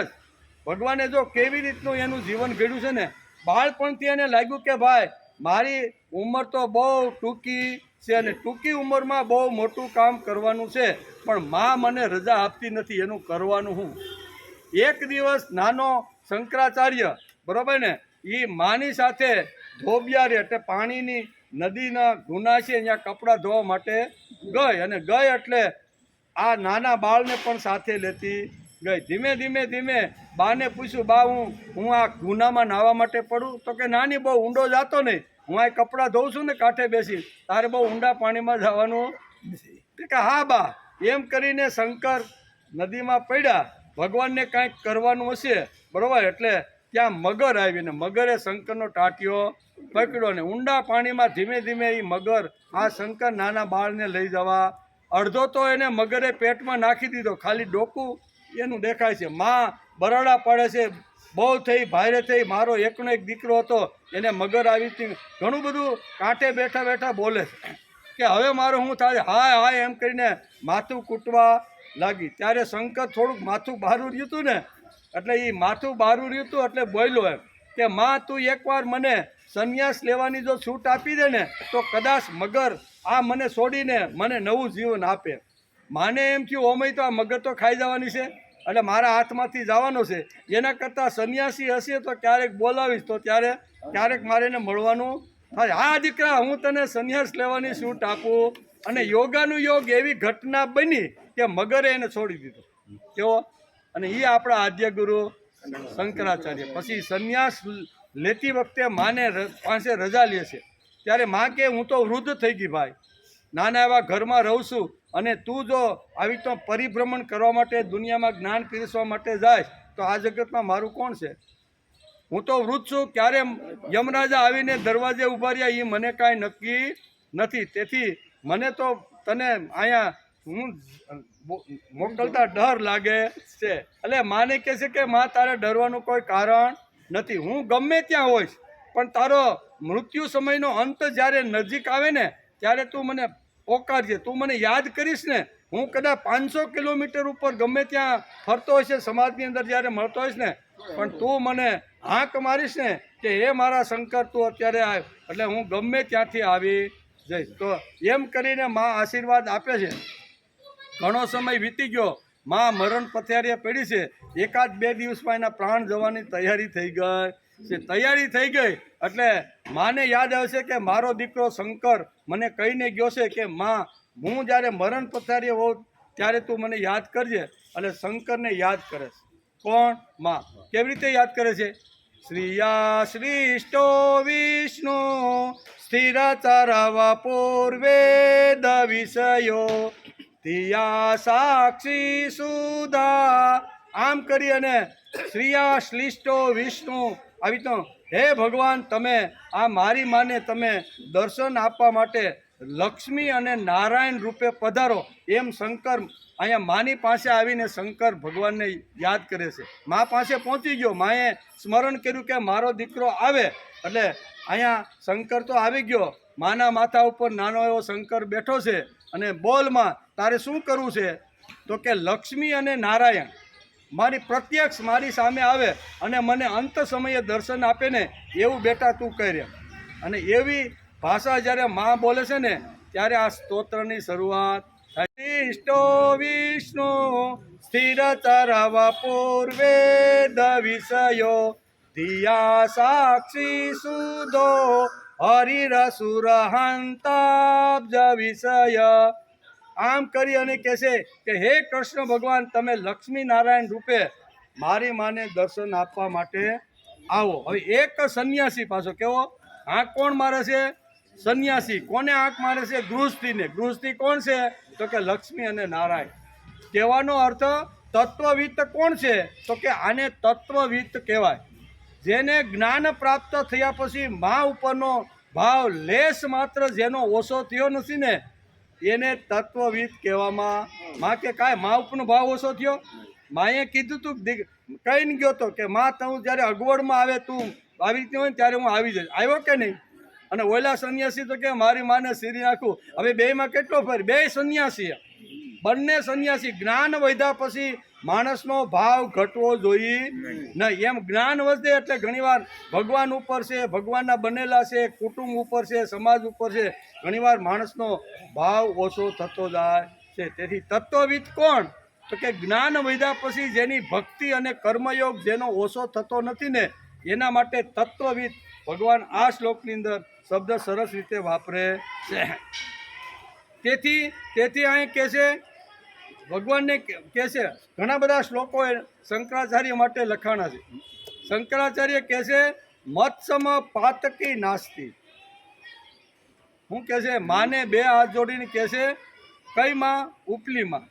ભગવાને જો કેવી રીતનું એનું જીવન ઘડ્યું છે ને, બાળપણથી એને લાગ્યું કે ભાઈ મારી ઉંમર તો બહુ ટૂંકી છે અને ટૂંકી ઉંમરમાં બહુ મોટું કામ કરવાનું છે, પણ માં મને રજા આપતી નથી, એનું કરવાનું હું. એક દિવસ નાનો શંકરાચાર્ય બરાબર ને એ માની સાથે ધોબિયારે એટલે પાણીની નદીના ગુના છે અહીંયા કપડાં ધોવા માટે ગઈ, અને ગઈ એટલે આ નાના બાળને પણ સાથે લેતી ગઈ. ધીમે ધીમે ધીમે બાને પૂછ્યું, બા હું આ ગુનામાં નાહવા માટે પડું? તો કે નાની, બહુ ઊંડો જાતો નહીં, હું આ કપડાં ધોઉં છું ને કાંઠે બેસી, તારે બહુ ઊંડા પાણીમાં જવાનું નથી. કે હા બા. એમ કરીને શંકર નદીમાં પડ્યા. ભગવાનને કાંઈક કરવાનું હશે, બરાબર, એટલે ત્યાં મગર આવીને મગરે શંકરનો ટાંટિયો પકડ્યો, ને ઊંડા પાણીમાં ધીમે ધીમે એ મગર આ શંકર નાના બાળને લઈ જવા, અડધો તો એને મગરે પેટમાં નાખી દીધો, ખાલી ડોકું એનું દેખાય છે. માં બરાડા પડે છે, બહુ થઈ ભારે થઈ, મારો એકનો એક દીકરો હતો, એને મગર આવી હતી, ઘણું બધું કાંઠે બેઠા બેઠા બોલે છે કે હવે મારું શું થાય, હાય હાય એમ કરીને માથું કૂટવા લાગી. ત્યારે શંકર થોડુંક માથું બહારું રહ્યું હતું ને, એટલે એ માથું બહારું રહ્યું હતું એટલે બોલ્યો એમ કે માં, તું એકવાર મને સંન્યાસ લેવાની જો છૂટ આપી દે ને તો કદાચ મગર આ મને છોડીને મને નવું જીવન આપે. માને એમ થયું, ઓમય તો આ મગર તો ખાઈ જવાની છે, એટલે મારા હાથમાંથી જવાનો છે, એના કરતાં સંન્યાસી હશે તો ક્યારેક બોલાવીશ, તો ક્યારેક મારે એને મળવાનું થાય. હા દીકરા, હું તને સંન્યાસ લેવાની છૂટ આપું. અને યોગાનું યોગ એવી ઘટના બની કે મગરે એને છોડી દીધો. કેવો? અને એ આપણા આદ્ય ગુરુ શંકરાચાર્ય. પછી સંન્યાસ લેતી વખતે માને પાસે રજા લે છે, ત્યારે માં કે હું તો વૃદ્ધ થઈ ગઈ ભાઈ, નાના એવા ઘરમાં રહું છું, અને તું જો આવી તો પરિભ્રમણ કરવા માટે દુનિયામાં જ્ઞાન પીરસવા માટે જાય તો આ જગતમાં મારું કોણ છે? હું તો વૃદ્ધ છું, ક્યારે યમરાજા આવીને દરવાજે ઊભા રહ્યા એ મને કાંઈ નક્કી નથી. તેથી મને તો તને અહીંયા હું મોકલતા ડર લાગે છે. એટલે માને કહે છે કે માં, તારે ડરવાનું કોઈ કારણ નથી, હું ગમે ત્યાં હોઈશ, પણ તારો મૃત્યુ સમયનો અંત જ્યારે નજીક આવે ને ત્યારે તું મને પોકારજે, તું મને યાદ કરીશ ને, હું કદાચ 500 કિલોમીટર ઉપર ગમે ત્યાં ફરતો હોય છે, સમાજની અંદર જ્યારે મળતો હોઈશ ને, પણ તું મને હાંક મારીશ ને કે હે મારા શંકર, તું અત્યારે આવ, એટલે હું ગમે ત્યાંથી આવી જઈશ. તો એમ કરીને માં આશીર્વાદ આપે છે. ઘણો સમય વીતી ગયો, માં મરણ પથારીએ પડી છે. 1-2 દિવસમાં એના પ્રાણ જવાની તૈયારી થઈ ગઈ એટલે માને યાદ આવશે કે મારો દીકરો શંકર મને કહીને ગયો છે કે માં, હું જ્યારે મરણ પથારીએ હોઉં ત્યારે તું મને યાદ કરજે. એટલે શંકરને યાદ કરે છે. કોણ? માં. કેવી રીતે યાદ કરે છે? શ્રીયા શ્રીષ્ટો વિષ્ણુ સ્થિરચરવ પૂર્વેદ વિષયો ધિયા સાક્ષી સુધા. આમ કરી અને શ્રીયા શ્લિષ્ટો વિષ્ણુ આવી તો, હે ભગવાન, તમે આ મારી માને તમે દર્શન આપવા માટે લક્ષ્મી અને નારાયણ રૂપે પધારો. એમ શંકર અહીંયા માની પાસે આવીને શંકર ભગવાનને યાદ કરે છે. મા પાસે પહોંચી ગયો, માએ સ્મરણ કર્યું કે મારો દીકરો આવે, એટલે અહીંયા શંકર તો આવી ગયો. માના માથા ઉપર નાનો એવો શંકર બેઠો છે, અને બોલમાં તારે શું કરવું છે? તો કે લક્ષ્મી અને નારાયણ મારી પ્રત્યક્ષ મારી સામે આવે અને મને અંત સમયે દર્શન આપે ને એવું બેટા તું કરે. અને એવી ભાષા જ્યારે માં બોલે છે ને ત્યારે આ સ્તોત્રની શરૂઆત થાય. ઇષ્ટો વિષ્ણુ સ્થિરચરવ પૂર્વેદ વિષયો ધિયા સાક્ષી સુધો હરિરસુરહંતાબ્જ વિષય. આમ કરી અને કહે છે કે હે કૃષ્ણ ભગવાન, તમે લક્ષ્મી નારાયણ રૂપે મારી માને દર્શન આપવા માટે આવો. હવે એક સંન્યાસી પાછો કેવો આંખ કોણ મારે છે? સંન્યાસી. કોને આંખ મારે છે? ગૃહસ્થીને. ગૃહસ્થી કોણ છે? તો કે લક્ષ્મી અને નારાયણ. કહેવાનો અર્થ તત્વવિત્ત કોણ છે? તો કે આને તત્વવિત્ત કહેવાય. જેને જ્ઞાન પ્રાપ્ત થયા પછી મા ઉપરનો ભાવ લેશ માત્ર જેનો ઓછો થયો નથી ને એને તત્વવિદ કહેવામાં. માં કે કાંઈ મા ઉપરનો ભાવ ઓછો થયો? માએ કીધું તું કહીને ગયો તો કે માં, તું જ્યારે અગવડમાં આવે, તું આવી રીતે હોય ને ત્યારે હું આવી જઈશ. આવ્યો કે નહીં? અને ઓલા સંન્યાસી તો કે મારી માને સીરી નાખું. હવે બેમાં કેટલો ફેર? બે સંન્યાસી, બંને સંન્યાસી. જ્ઞાન વધ્યા પછી માણસનો ભાવ ઘટવો જોઈએ નહીં. એમ જ્ઞાન વધે એટલે ઘણીવાર ભગવાન ઉપર છે, ભગવાનના બનેલા છે, કુટુંબ ઉપર છે, સમાજ ઉપર છે, ઘણીવાર માણસનો ભાવ ઓછો થતો જાય છે. તેથી તત્વવિદ કોણ? તો કે જ્ઞાન વધ્યા પછી જેની ભક્તિ અને કર્મયોગ જેનો ઓછો થતો નથી ને એના માટે તત્વવિદ ભગવાન આ શ્લોકની અંદર શબ્દ સરસ રીતે વાપરે છે. તેથી અહીં કહે છે, ભગવાનને કહે છે, ઘણા બધા શ્લોકો શંકરાચાર્ય માટે લખાણા છે. શંકરાચાર્ય કહે છે મત્સમ પાતકી નાસ્તી. શું કહે છે? માને બે હાથ જોડીને કહે છે, કઈ માં? ઉપલી માં,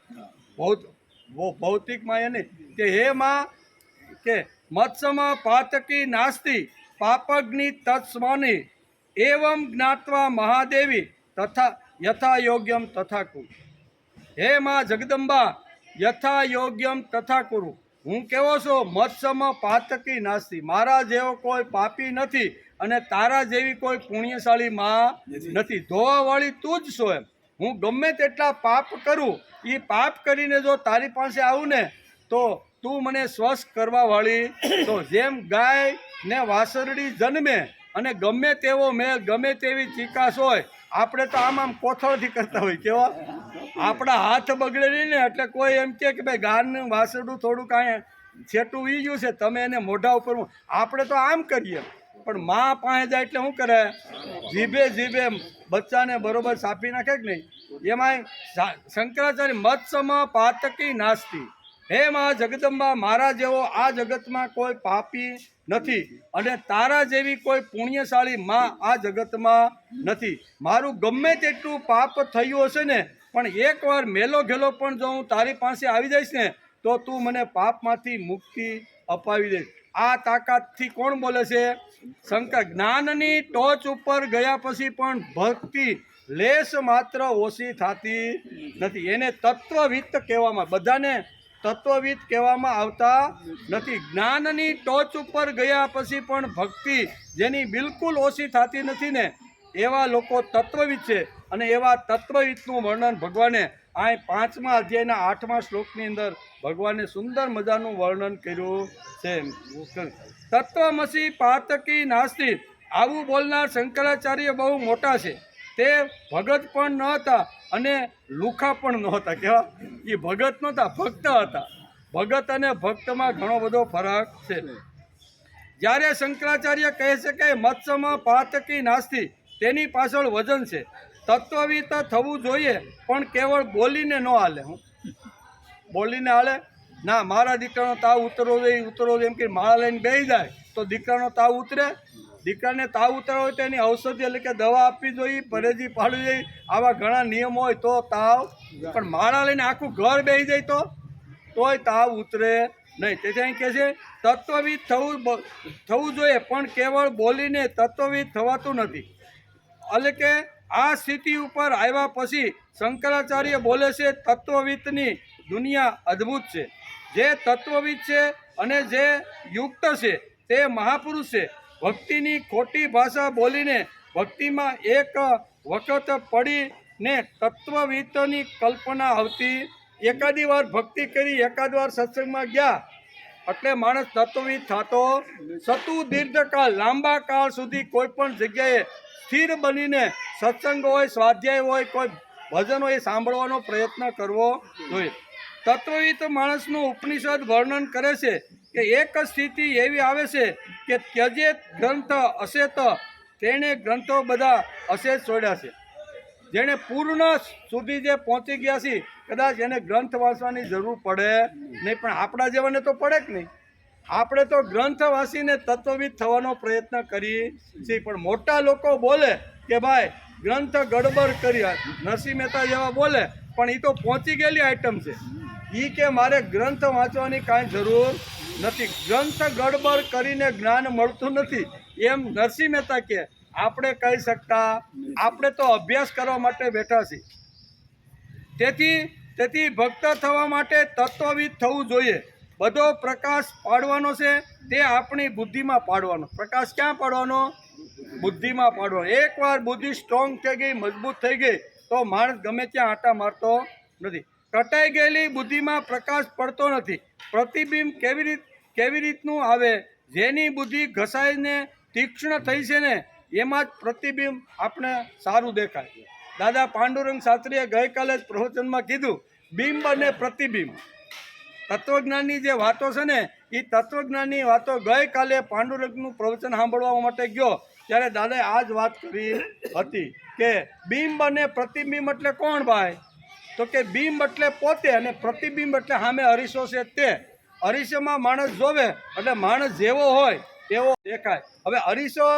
ભૌતિક માં. એને કે હે માં, કે મત્સમ પાતકી નાસ્તી પાપગ્નિ તત્સ્મની એવમ જ્ઞાત્વા મહાદેવી તથા યથા યોગ્યમ તથા કુરુ. હે માં જગદંબા, યથા યોગ્યમ તથા કુરુ. હું કેવો છો? મત્સમ પાતકી નાસ્તી, મારા જેવો કોઈ પાપી નથી અને તારા જેવી કોઈ પુણ્યશાળી માં નથી. ધોવાવાળી તું જ છો. એમ હું ગમે તેટલા પાપ કરું, એ પાપ કરીને જો તારી પાસે આવું ને તો તું મને સ્વસ્થ કરવા વાળી. તો જેમ ગાય ને વાસરડી જન્મે અને ગમે તેવો મેલ, ગમે તેવી ચીકાશ હોય, આપણે તો આમ કોથળથી કરતા હોય. કેવા આપણા હાથ બગડે નહીં ને, એટલે કોઈ એમ કે ભાઈ ગાયનું વાસરડું થોડું કાંઈ છેટું વી ગયું છે, તમે એને મોઢા ઉપર. આપણે તો આમ કરીએ, પણ માં પાસે જાય એટલે શું કરે? જીભે બચ્ચાને બરોબર સાપી નાખે કે નહીં? એમાં શંકરાચાર્ય મત્સમ પાતકી નાસ્તી. હે માં જગદંબા, મારા જેવો આ જગતમાં કોઈ પાપી નથી અને તારા જેવી કોઈ પુણ્યશાળી માં આ જગતમાં નથી. મારું ગમે તેટલું પાપ થયું હશે ને, પણ એકવાર મેલો ઘેલો પણ જો હું તારી પાસે આવી જઈશ ને, તો તું મને પાપમાંથી મુક્તિ અપાવી દઈશ. આ તાકાતથી કોણ બોલે છે? શંકર. જ્ઞાનની ટોચ ઉપર ગયા પછી પણ ભક્તિ લેશ માત્ર ઓછી થતી નથી. એને તત્વવિત્ત કહેવામાં, બધાને તત્વવિદ કહેવામાં આવતા નથી. જ્ઞાનની ટોચ ઉપર ગયા પછી પણ ભક્તિ જેની બિલકુલ ઓછી થતી નથી ને, એવા લોકો તત્વવિદ છે. અને એવા તત્વવિદનું વર્ણન ભગવાને આ 5મા અધ્યાયના 8મા શ્લોકની અંદર ભગવાને સુંદર મજાનું વર્ણન કર્યું છે. તત્વમસી પાતકી નાસ્તી. આવું બોલનાર શંકરાચાર્ય બહુ મોટા છે. તે ભગત પણ ન હતા અને લુખા પણ નહોતા. કેવા? એ ભગત નહોતા, ભક્ત હતા. ભગત અને ભક્તમાં ઘણો બધો ફરક છે. જ્યારે શંકરાચાર્ય કહે છે કે મત્સમ પાતકી નાસ્તી, તેની પાછળ વજન છે. તત્વવિદ થવું જોઈએ, પણ કેવળ બોલીને ન હાલે. હું બોલીને હાલે ના, મારા દીકરાનો તાવ ઉતરવો જોઈએ એમ કે માળા લઈને બેસી જાય તો દીકરાનો તાવ ઉતરે? દીકરાને તાવ ઉતરવો હોય તો એની ઔષધિ એટલે કે દવા આપવી જોઈએ, પરેજી પાડવી જોઈએ. આવા ઘણા નિયમો હોય તો તાવ. પણ માળા લઈને આખું ઘર બેસી જાય તોય તાવ ઉતરે નહીં. તેથી અહીં કહે છે તત્વવિદ થવું જોઈએ, પણ કેવળ બોલીને તત્વવિદ થવાતું નથી. એટલે કે આ સ્થિતિ ઉપર આવ્યા પછી શંકરાચાર્ય બોલે છે તત્વવિદની દુનિયા અદ્ભુત છે. જે તત્વવિદ છે અને જે યુક્ત છે તે મહાપુરુષ છે. ભક્તિની ખોટી ભાષા બોલીને ભક્તિમાં એક વખત પડીને તત્વવિદની કલ્પના આવતી. એકાદી વાર ભક્તિ કરી, એકાદ વાર સત્સંગમાં ગયા એટલે માણસ તત્વવિદ થતો. સતુ દીર્ઘકાળ, લાંબા કાળ સુધી કોઈ પણ જગ્યાએ સ્થિર બનીને સત્સંગ હોય, સ્વાધ્યાય હોય, કોઈ ભજન હોય, સાંભળવાનો પ્રયત્ન કરવો જોઈએ. તત્વવિદ માણસનું ઉપનિષદ વર્ણન કરે છે કે એક સ્થિતિ એવી આવે છે કે ત્યજેત ગ્રંથ અશેત. તેણે ગ્રંથો બધા અશેત છોડ્યા છે. જેણે પૂર્ણ સુધી જે પહોંચી ગયા છે, કદાચ એને ગ્રંથ વાંચવાની જરૂર પડે નહીં. પણ આપણા જેવાને તો પડે જ નહીં. આપણે તો ગ્રંથ વાંચીને તત્વવિદ થવાનો પ્રયત્ન કરીએ છીએ. પણ મોટા લોકો બોલે કે ભાઈ ગ્રંથ ગડબડ કરી, નરસિંહ મહેતા જેવા બોલે, પણ એ તો પહોંચી ગયેલી આઈટમ છે. એ કે મારે ગ્રંથ વાંચવાની કાંઈ જરૂર નથી, ગ્રંથ ગડબડ કરીને જ્ઞાન મળતું નથી એમ નરસિંહ મહેતા કે. આપણે કહી શકતા, આપણે તો અભ્યાસ કરવા માટે બેઠા છીએ. તેથી ભક્ત થવા માટે તત્વવિદ થવું જોઈએ. બધો પ્રકાશ પાડવાનો છે તે આપણી બુદ્ધિમાં પાડવાનો. પ્રકાશ ક્યાં પાડવાનો? બુદ્ધિમાં પાડવાનો. એકવાર બુદ્ધિ સ્ટ્રોંગ થઈ ગઈ, મજબૂત થઈ ગઈ તો માણસ ગમે ત્યાં આંટા મારતો નથી. કટાઈ ગયેલી બુદ્ધિમાં પ્રકાશ પડતો નથી. પ્રતિબિંબ કેવી રીતનું આવે? જેની બુદ્ધિ ઘસાઈને તીક્ષ્ણ થઈ છે ને, એમાં જ પ્રતિબિંબ આપણે સારું દેખાય. દાદા પાંડુરંગ શાસ્ત્રીએ ગઈકાલે જ પ્રવચનમાં કીધું, બિંબ અને પ્રતિબિંબ. તત્વજ્ઞાનની જે વાતો છે ને એ તત્વજ્ઞાનની વાતો ગઈકાલે પાંડુરંગનું પ્રવચન સાંભળવા માટે ગયો ત્યારે દાદાએ આ જ વાત કરી હતી કે બિંબ અને પ્રતિબિંબ એટલે કોણ ભાઈ? તો કે બિંબ એટલે પોતે અને પ્રતિબિંબ એટલે સામે અરીસો છે તે. અરીસામાં માણસ જોવે એટલે માણસ જેવો હોય તેવો દેખાય. હવે અરીસો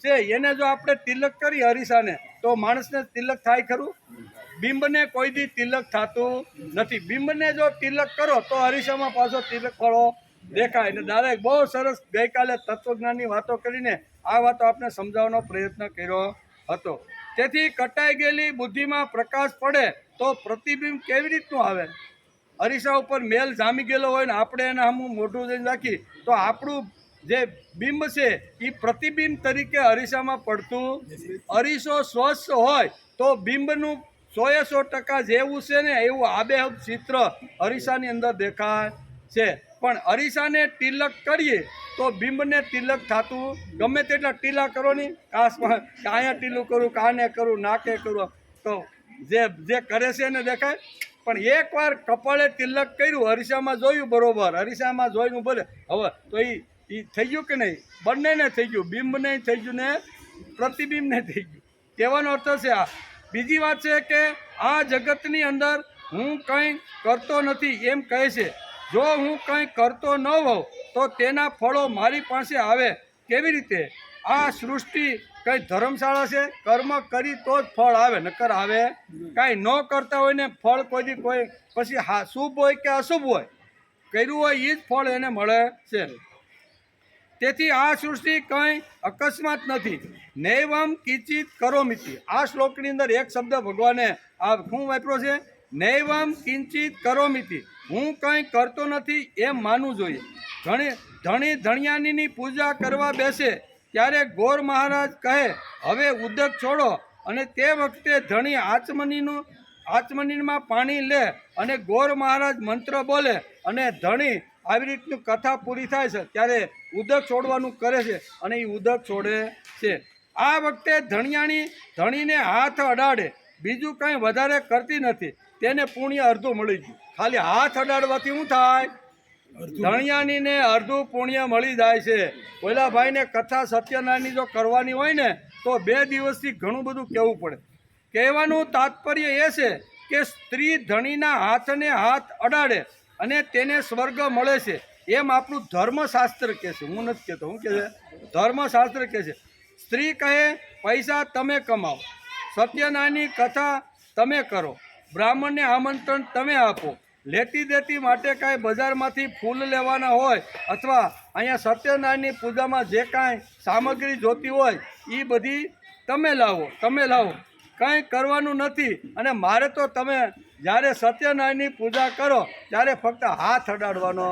છે એને જો આપણે તિલક કરીએ અરીસાને તો માણસને તિલક થાય ખરું? બિંબને કોઈ દી તિલક થતું નથી. બિંબને જો તિલક કરો તો અરીસામાં પાછો તિલક ફળો દેખાય. અને દાદાએ બહુ સરસ ગઈકાલે તત્વજ્ઞાનની વાતો કરીને આ વાતો આપણે સમજાવવાનો પ્રયત્ન કર્યો હતો. તેથી કટાઈ ગયેલી બુદ્ધિમાં પ્રકાશ પડે તો પ્રતિબિંબ કેવી રીતનું આવે? અરીસા ઉપર મેલ જામી ગયેલો હોય ને આપણે એને સામું મોઢું જઈને રાખી તો આપણું જે બિંબ છે એ પ્રતિબિંબ તરીકે અરીસામાં પડતું. અરીસો સ્વચ્છ હોય તો બિંબનું 100% જેવું છે ને એવું આબેહૂબ ચિત્ર અરીસાની અંદર દેખાય છે. પણ અરીસાને તિલક કરીએ તો બિંબને તિલક થતું ગમે તેટલા ટીલા કરો નહીં, કાશમાં અહીંયા ટીલું કરું, કાને કરું, નાકે કરું, તો જે કરે છે એને દેખાય. પણ એકવાર કપાળે તિલક કર્યું, અરીસામાં જોયું બરોબર, અરીસામાં જોયું બોલે હવે તો એ થઈ ગયું કે નહીં? બંનેને થઈ ગયું, બિંબ નહીં થઈ ગયું ને પ્રતિબિંબ નહીં થઈ ગયું. કહેવાનો અર્થ છે આ. બીજી વાત છે કે આ જગતની અંદર હું કંઈ કરતો નથી એમ કહે છે. જો હું કંઈ કરતો ન હોઉં તો તેના ફળો મારી પાસે આવે કેવી રીતે? આ સૃષ્ટિ કંઈ ધર્મશાળા છે? કર્મ કરી તો જ ફળ આવે, નકર આવે કાંઈ ન કરતા હોય ને ફળ કોઈ પછી શુભ હોય કે અશુભ હોય, કર્યું હોય એ જ ફળ એને મળે છે. તેથી આ સૃષ્ટિ કંઈ અકસ્માત નથી. નૈવમ કિંચિત કરોમિતિ. આ શ્લોકની અંદર એક શબ્દ ભગવાને આ શું વાપર્યો છે? નૈવમ કિંચિત કરોમિતિ. હું કંઈ કરતો નથી એમ માનવું જોઈએ. ધણી ધણિયાનીની પૂજા કરવા બેસે ત્યારે ગોર મહારાજ કહે હવે ઉદક છોડો, અને તે વખતે ધણી આચમનીમાં પાણી લે અને ગોર મહારાજ મંત્ર બોલે અને ધણી આવી રીતનું કથા પૂરી થાય છે ત્યારે ઉદક છોડવાનું કરે છે અને એ ઉદક છોડે છે. આ વખતે ધણીને હાથ અડાડે, બીજું કંઈ વધારે કરતી નથી, તેને પુણ્ય અડધું મળી ગયું. ખાલી હાથ અડાડવાથી શું થાય? ધણિયાનીને અડધું પુણ્ય મળી જાય છે. ઓલા ભાઈને કથા સત્યનારાયણની જો કરવાની હોય ને તો 2 દિવસથી ઘણું બધું કહેવું પડે. કહેવાનું તાત્પર્ય એ છે કે સ્ત્રી ધણીના હાથને હાથ અડાડે અને તેને સ્વર્ગ મળે છે એમ આપણું ધર્મશાસ્ત્ર કહે છે. હું નથી કહેતો, હું કહે છે ધર્મશાસ્ત્ર કહે છે. સ્ત્રી કહે પૈસા તમે કમાવો, સત્યનારાયણની કથા તમે કરો, બ્રાહ્મણને આમંત્રણ તમે આપો, લેતી દેતી માટે કાંઈ બજારમાંથી ફૂલ લેવાના હોય અથવા અહીંયા સત્યનારાયણની પૂજામાં જે કાંઈ સામગ્રી જોતી હોય એ બધી તમે લાવો. કંઈ કરવાનું નથી. અને મારે તો તમે જ્યારે સત્યનારાયણની પૂજા કરો ત્યારે ફક્ત હાથ અડાડવાનો.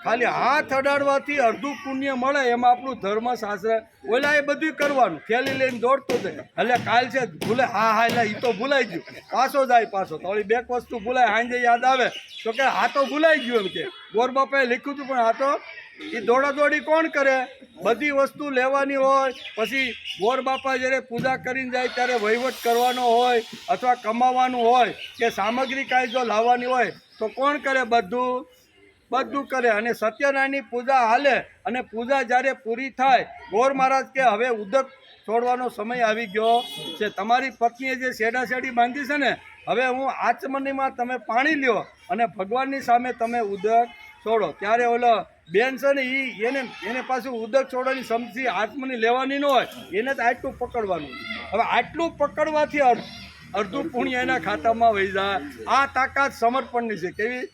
ખાલી હાથ અડાડવાથી અડધું પુણ્ય મળે એમ આપણું ધર્મશાસ્ત્ર. ઓલા એ બધું કરવાનું, થેલી લઈને દોડતો જાય, એટલે કાલ છે ભૂલે એટલે એ તો ભૂલાઈ ગયું, પાછો જાય પાછો તો ઓલી 2 વસ્તુ ભૂલાય, હાંજે યાદ આવે તો કે આ તો ભૂલાઈ ગયું એમ કે ગોર બાપાએ લખ્યું હતું, પણ આ તો એ દોડાદોડી કોણ કરે? બધી વસ્તુ લેવાની હોય, પછી ગોર બાપા જ્યારે પૂજા કરીને જાય ત્યારે વહીવટ કરવાનો હોય અથવા કમાવાનું હોય કે સામગ્રી કાંઈ જો લાવવાની હોય તો કોણ કરે? બધું કરે. અને સત્યનારાયણની પૂજા હાલે અને પૂજા જ્યારે પૂરી થાય ગોર મહારાજ કે હવે ઉદક છોડવાનો સમય આવી ગયો છે. તમારી પત્નીએ જે શેડી બાંધી છે ને, હવે હું આચમનીમાં તમે પાણી લ્યો અને ભગવાનની સામે તમે ઉદક છોડો. ત્યારે ઓલો બેન છે ને એને પાછું ઉદક છોડવાની સમજી આચમની લેવાની ન હોય, એને તો આટલું પકડવાનું. હવે આટલું પકડવાથી અડધું પુણ્ય એના ખાતામાં વહી જાય. આ તાકાત સમર્પણની છે. કેવી?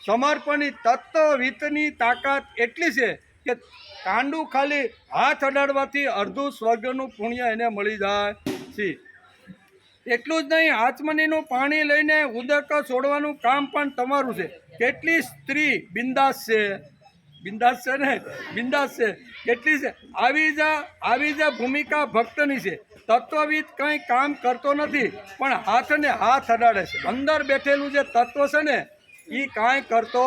સમર્પણની તત્વવિતની તાકાત એટલી છે કે કાંડું ખાલી હાથ અડાડવાથી અડધું સ્વર્ગનું પુણ્ય એને મળી જાય છે. એટલું જ નહીં, આચમનીનું પાણી લઈને ઉદક છોડવાનું કામ પણ તમારું છે. કેટલી સ્ત્રી બિંદાસ છે ને, બિંદાસ છે કેટલી છે. આવી જ ભૂમિકા ભક્તની છે. તત્વવિદ કંઈ કામ કરતો નથી પણ હાથને હાથ અડાડે છે. અંદર બેઠેલું જે તત્વ છે ને એ કાંઈ કરતો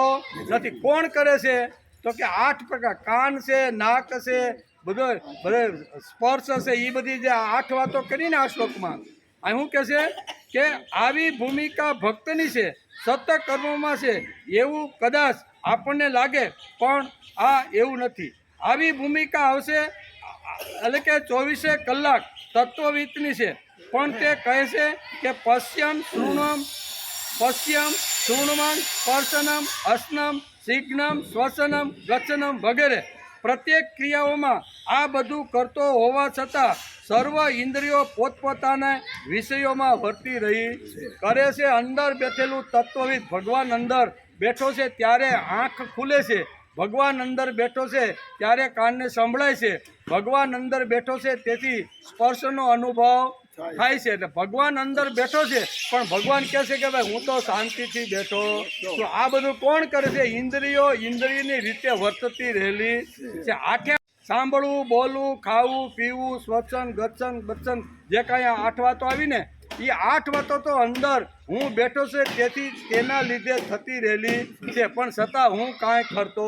નથી. કોણ કરે છે? તો કે 8 પ્રકાર, કાન છે, નાક છે, બધો સ્પર્શ છે, એ બધી જે 8 વાતો કરીને આ શ્લોકમાં આ શું કહે છે કે આવી ભૂમિકા ભક્તની છે, સત્ય કર્મોમાં છે. એવું કદાચ આપણને લાગે પણ આ એવું નથી. આવી ભૂમિકા આવશે એટલે કે 24 કલાક તત્વવિદની છે, પણ તે કહે છે કે પશ્યમ શૃણ્વન સ્પર્શનમ અસનમ શિગ્નમ શ્વસનમ ગચ્છનમ વગેરે પ્રત્યેક ક્રિયાઓમાં આ બધું કરતો હોવા છતાં સર્વ ઇન્દ્રિયો પોતપોતાના વિષયોમાં વર્તી રહી કરે છે. અંદર બેઠેલું તત્વવિદ ભગવાન અંદર બેઠો છે ત્યારે આંખ ખુલે છે, ભગવાન અંદર બેઠો છે ત્યારે કાનને સંભળાય છે, ભગવાન અંદર બેઠો છે તેથી સ્પર્શનો અનુભવ થાય છે. એટલે ભગવાન અંદર બેઠો છે પણ ભગવાન કહે છે કે ભાઈ હું તો શાંતિથી બેઠો. તો આ બધું કોણ કરે છે? ઇન્દ્રિયો ઇન્દ્રિયની રીતે વર્તતી રહેલી છે. આઠે સાંભળવું, બોલવું, ખાવું, પીવું, શ્વસન, ગચ્છન, બચ્છન જે કાંઈ 8 વાતો આવીને એ 8 વાતો તો અંદર હું બેઠો છે તેથી તેના લીધે થતી રહેલી છે, પણ છતાં હું કાંઈ કરતો.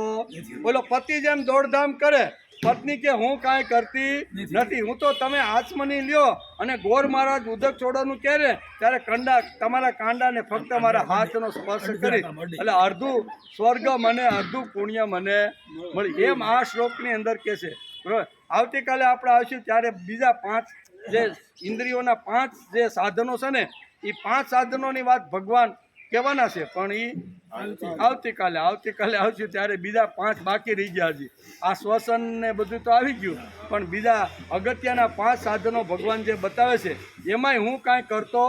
બોલો પતિ જેમ દોડધામ કરે, પત્ની કે હું કાંઈ કરતી નથી. હું તો તમે આચમની લ્યો અને ગોર મહારાજ ઉદક છોડવાનું કહે ને ત્યારે તમારા કાંડાને ફક્ત મારા હાથનો સ્પર્શ કરી એટલે અડધું સ્વર્ગ મને અડધું પુણ્ય મને મળી. એમ આ શ્લોકની અંદર કહે છે. બરાબર. આવતીકાલે આપણે આવીશું ત્યારે બીજા 5 જે ઇન્દ્રિયોના 5 જે સાધનો છે ને એ 5 સાધનોની વાત ભગવાન કહેવાના છે, પણ એ આવતીકાલે આવશું ત્યારે બીજા 5 બાકી રહી ગયા. હજી આ શ્વસન ને બધું તો આવી ગયું, પણ બીજા અગત્યના 5 સાધનો ભગવાન જે બતાવે છે એમાંય હું કાંઈ કરતો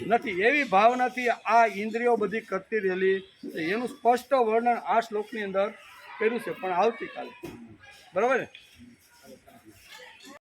નથી. એવી ભાવનાથી આ ઇન્દ્રિયો બધી કરતી રહેલી એનું સ્પષ્ટ વર્ણન આ શ્લોકની અંદર કર્યું છે. પણ આવતીકાલે બરાબર ને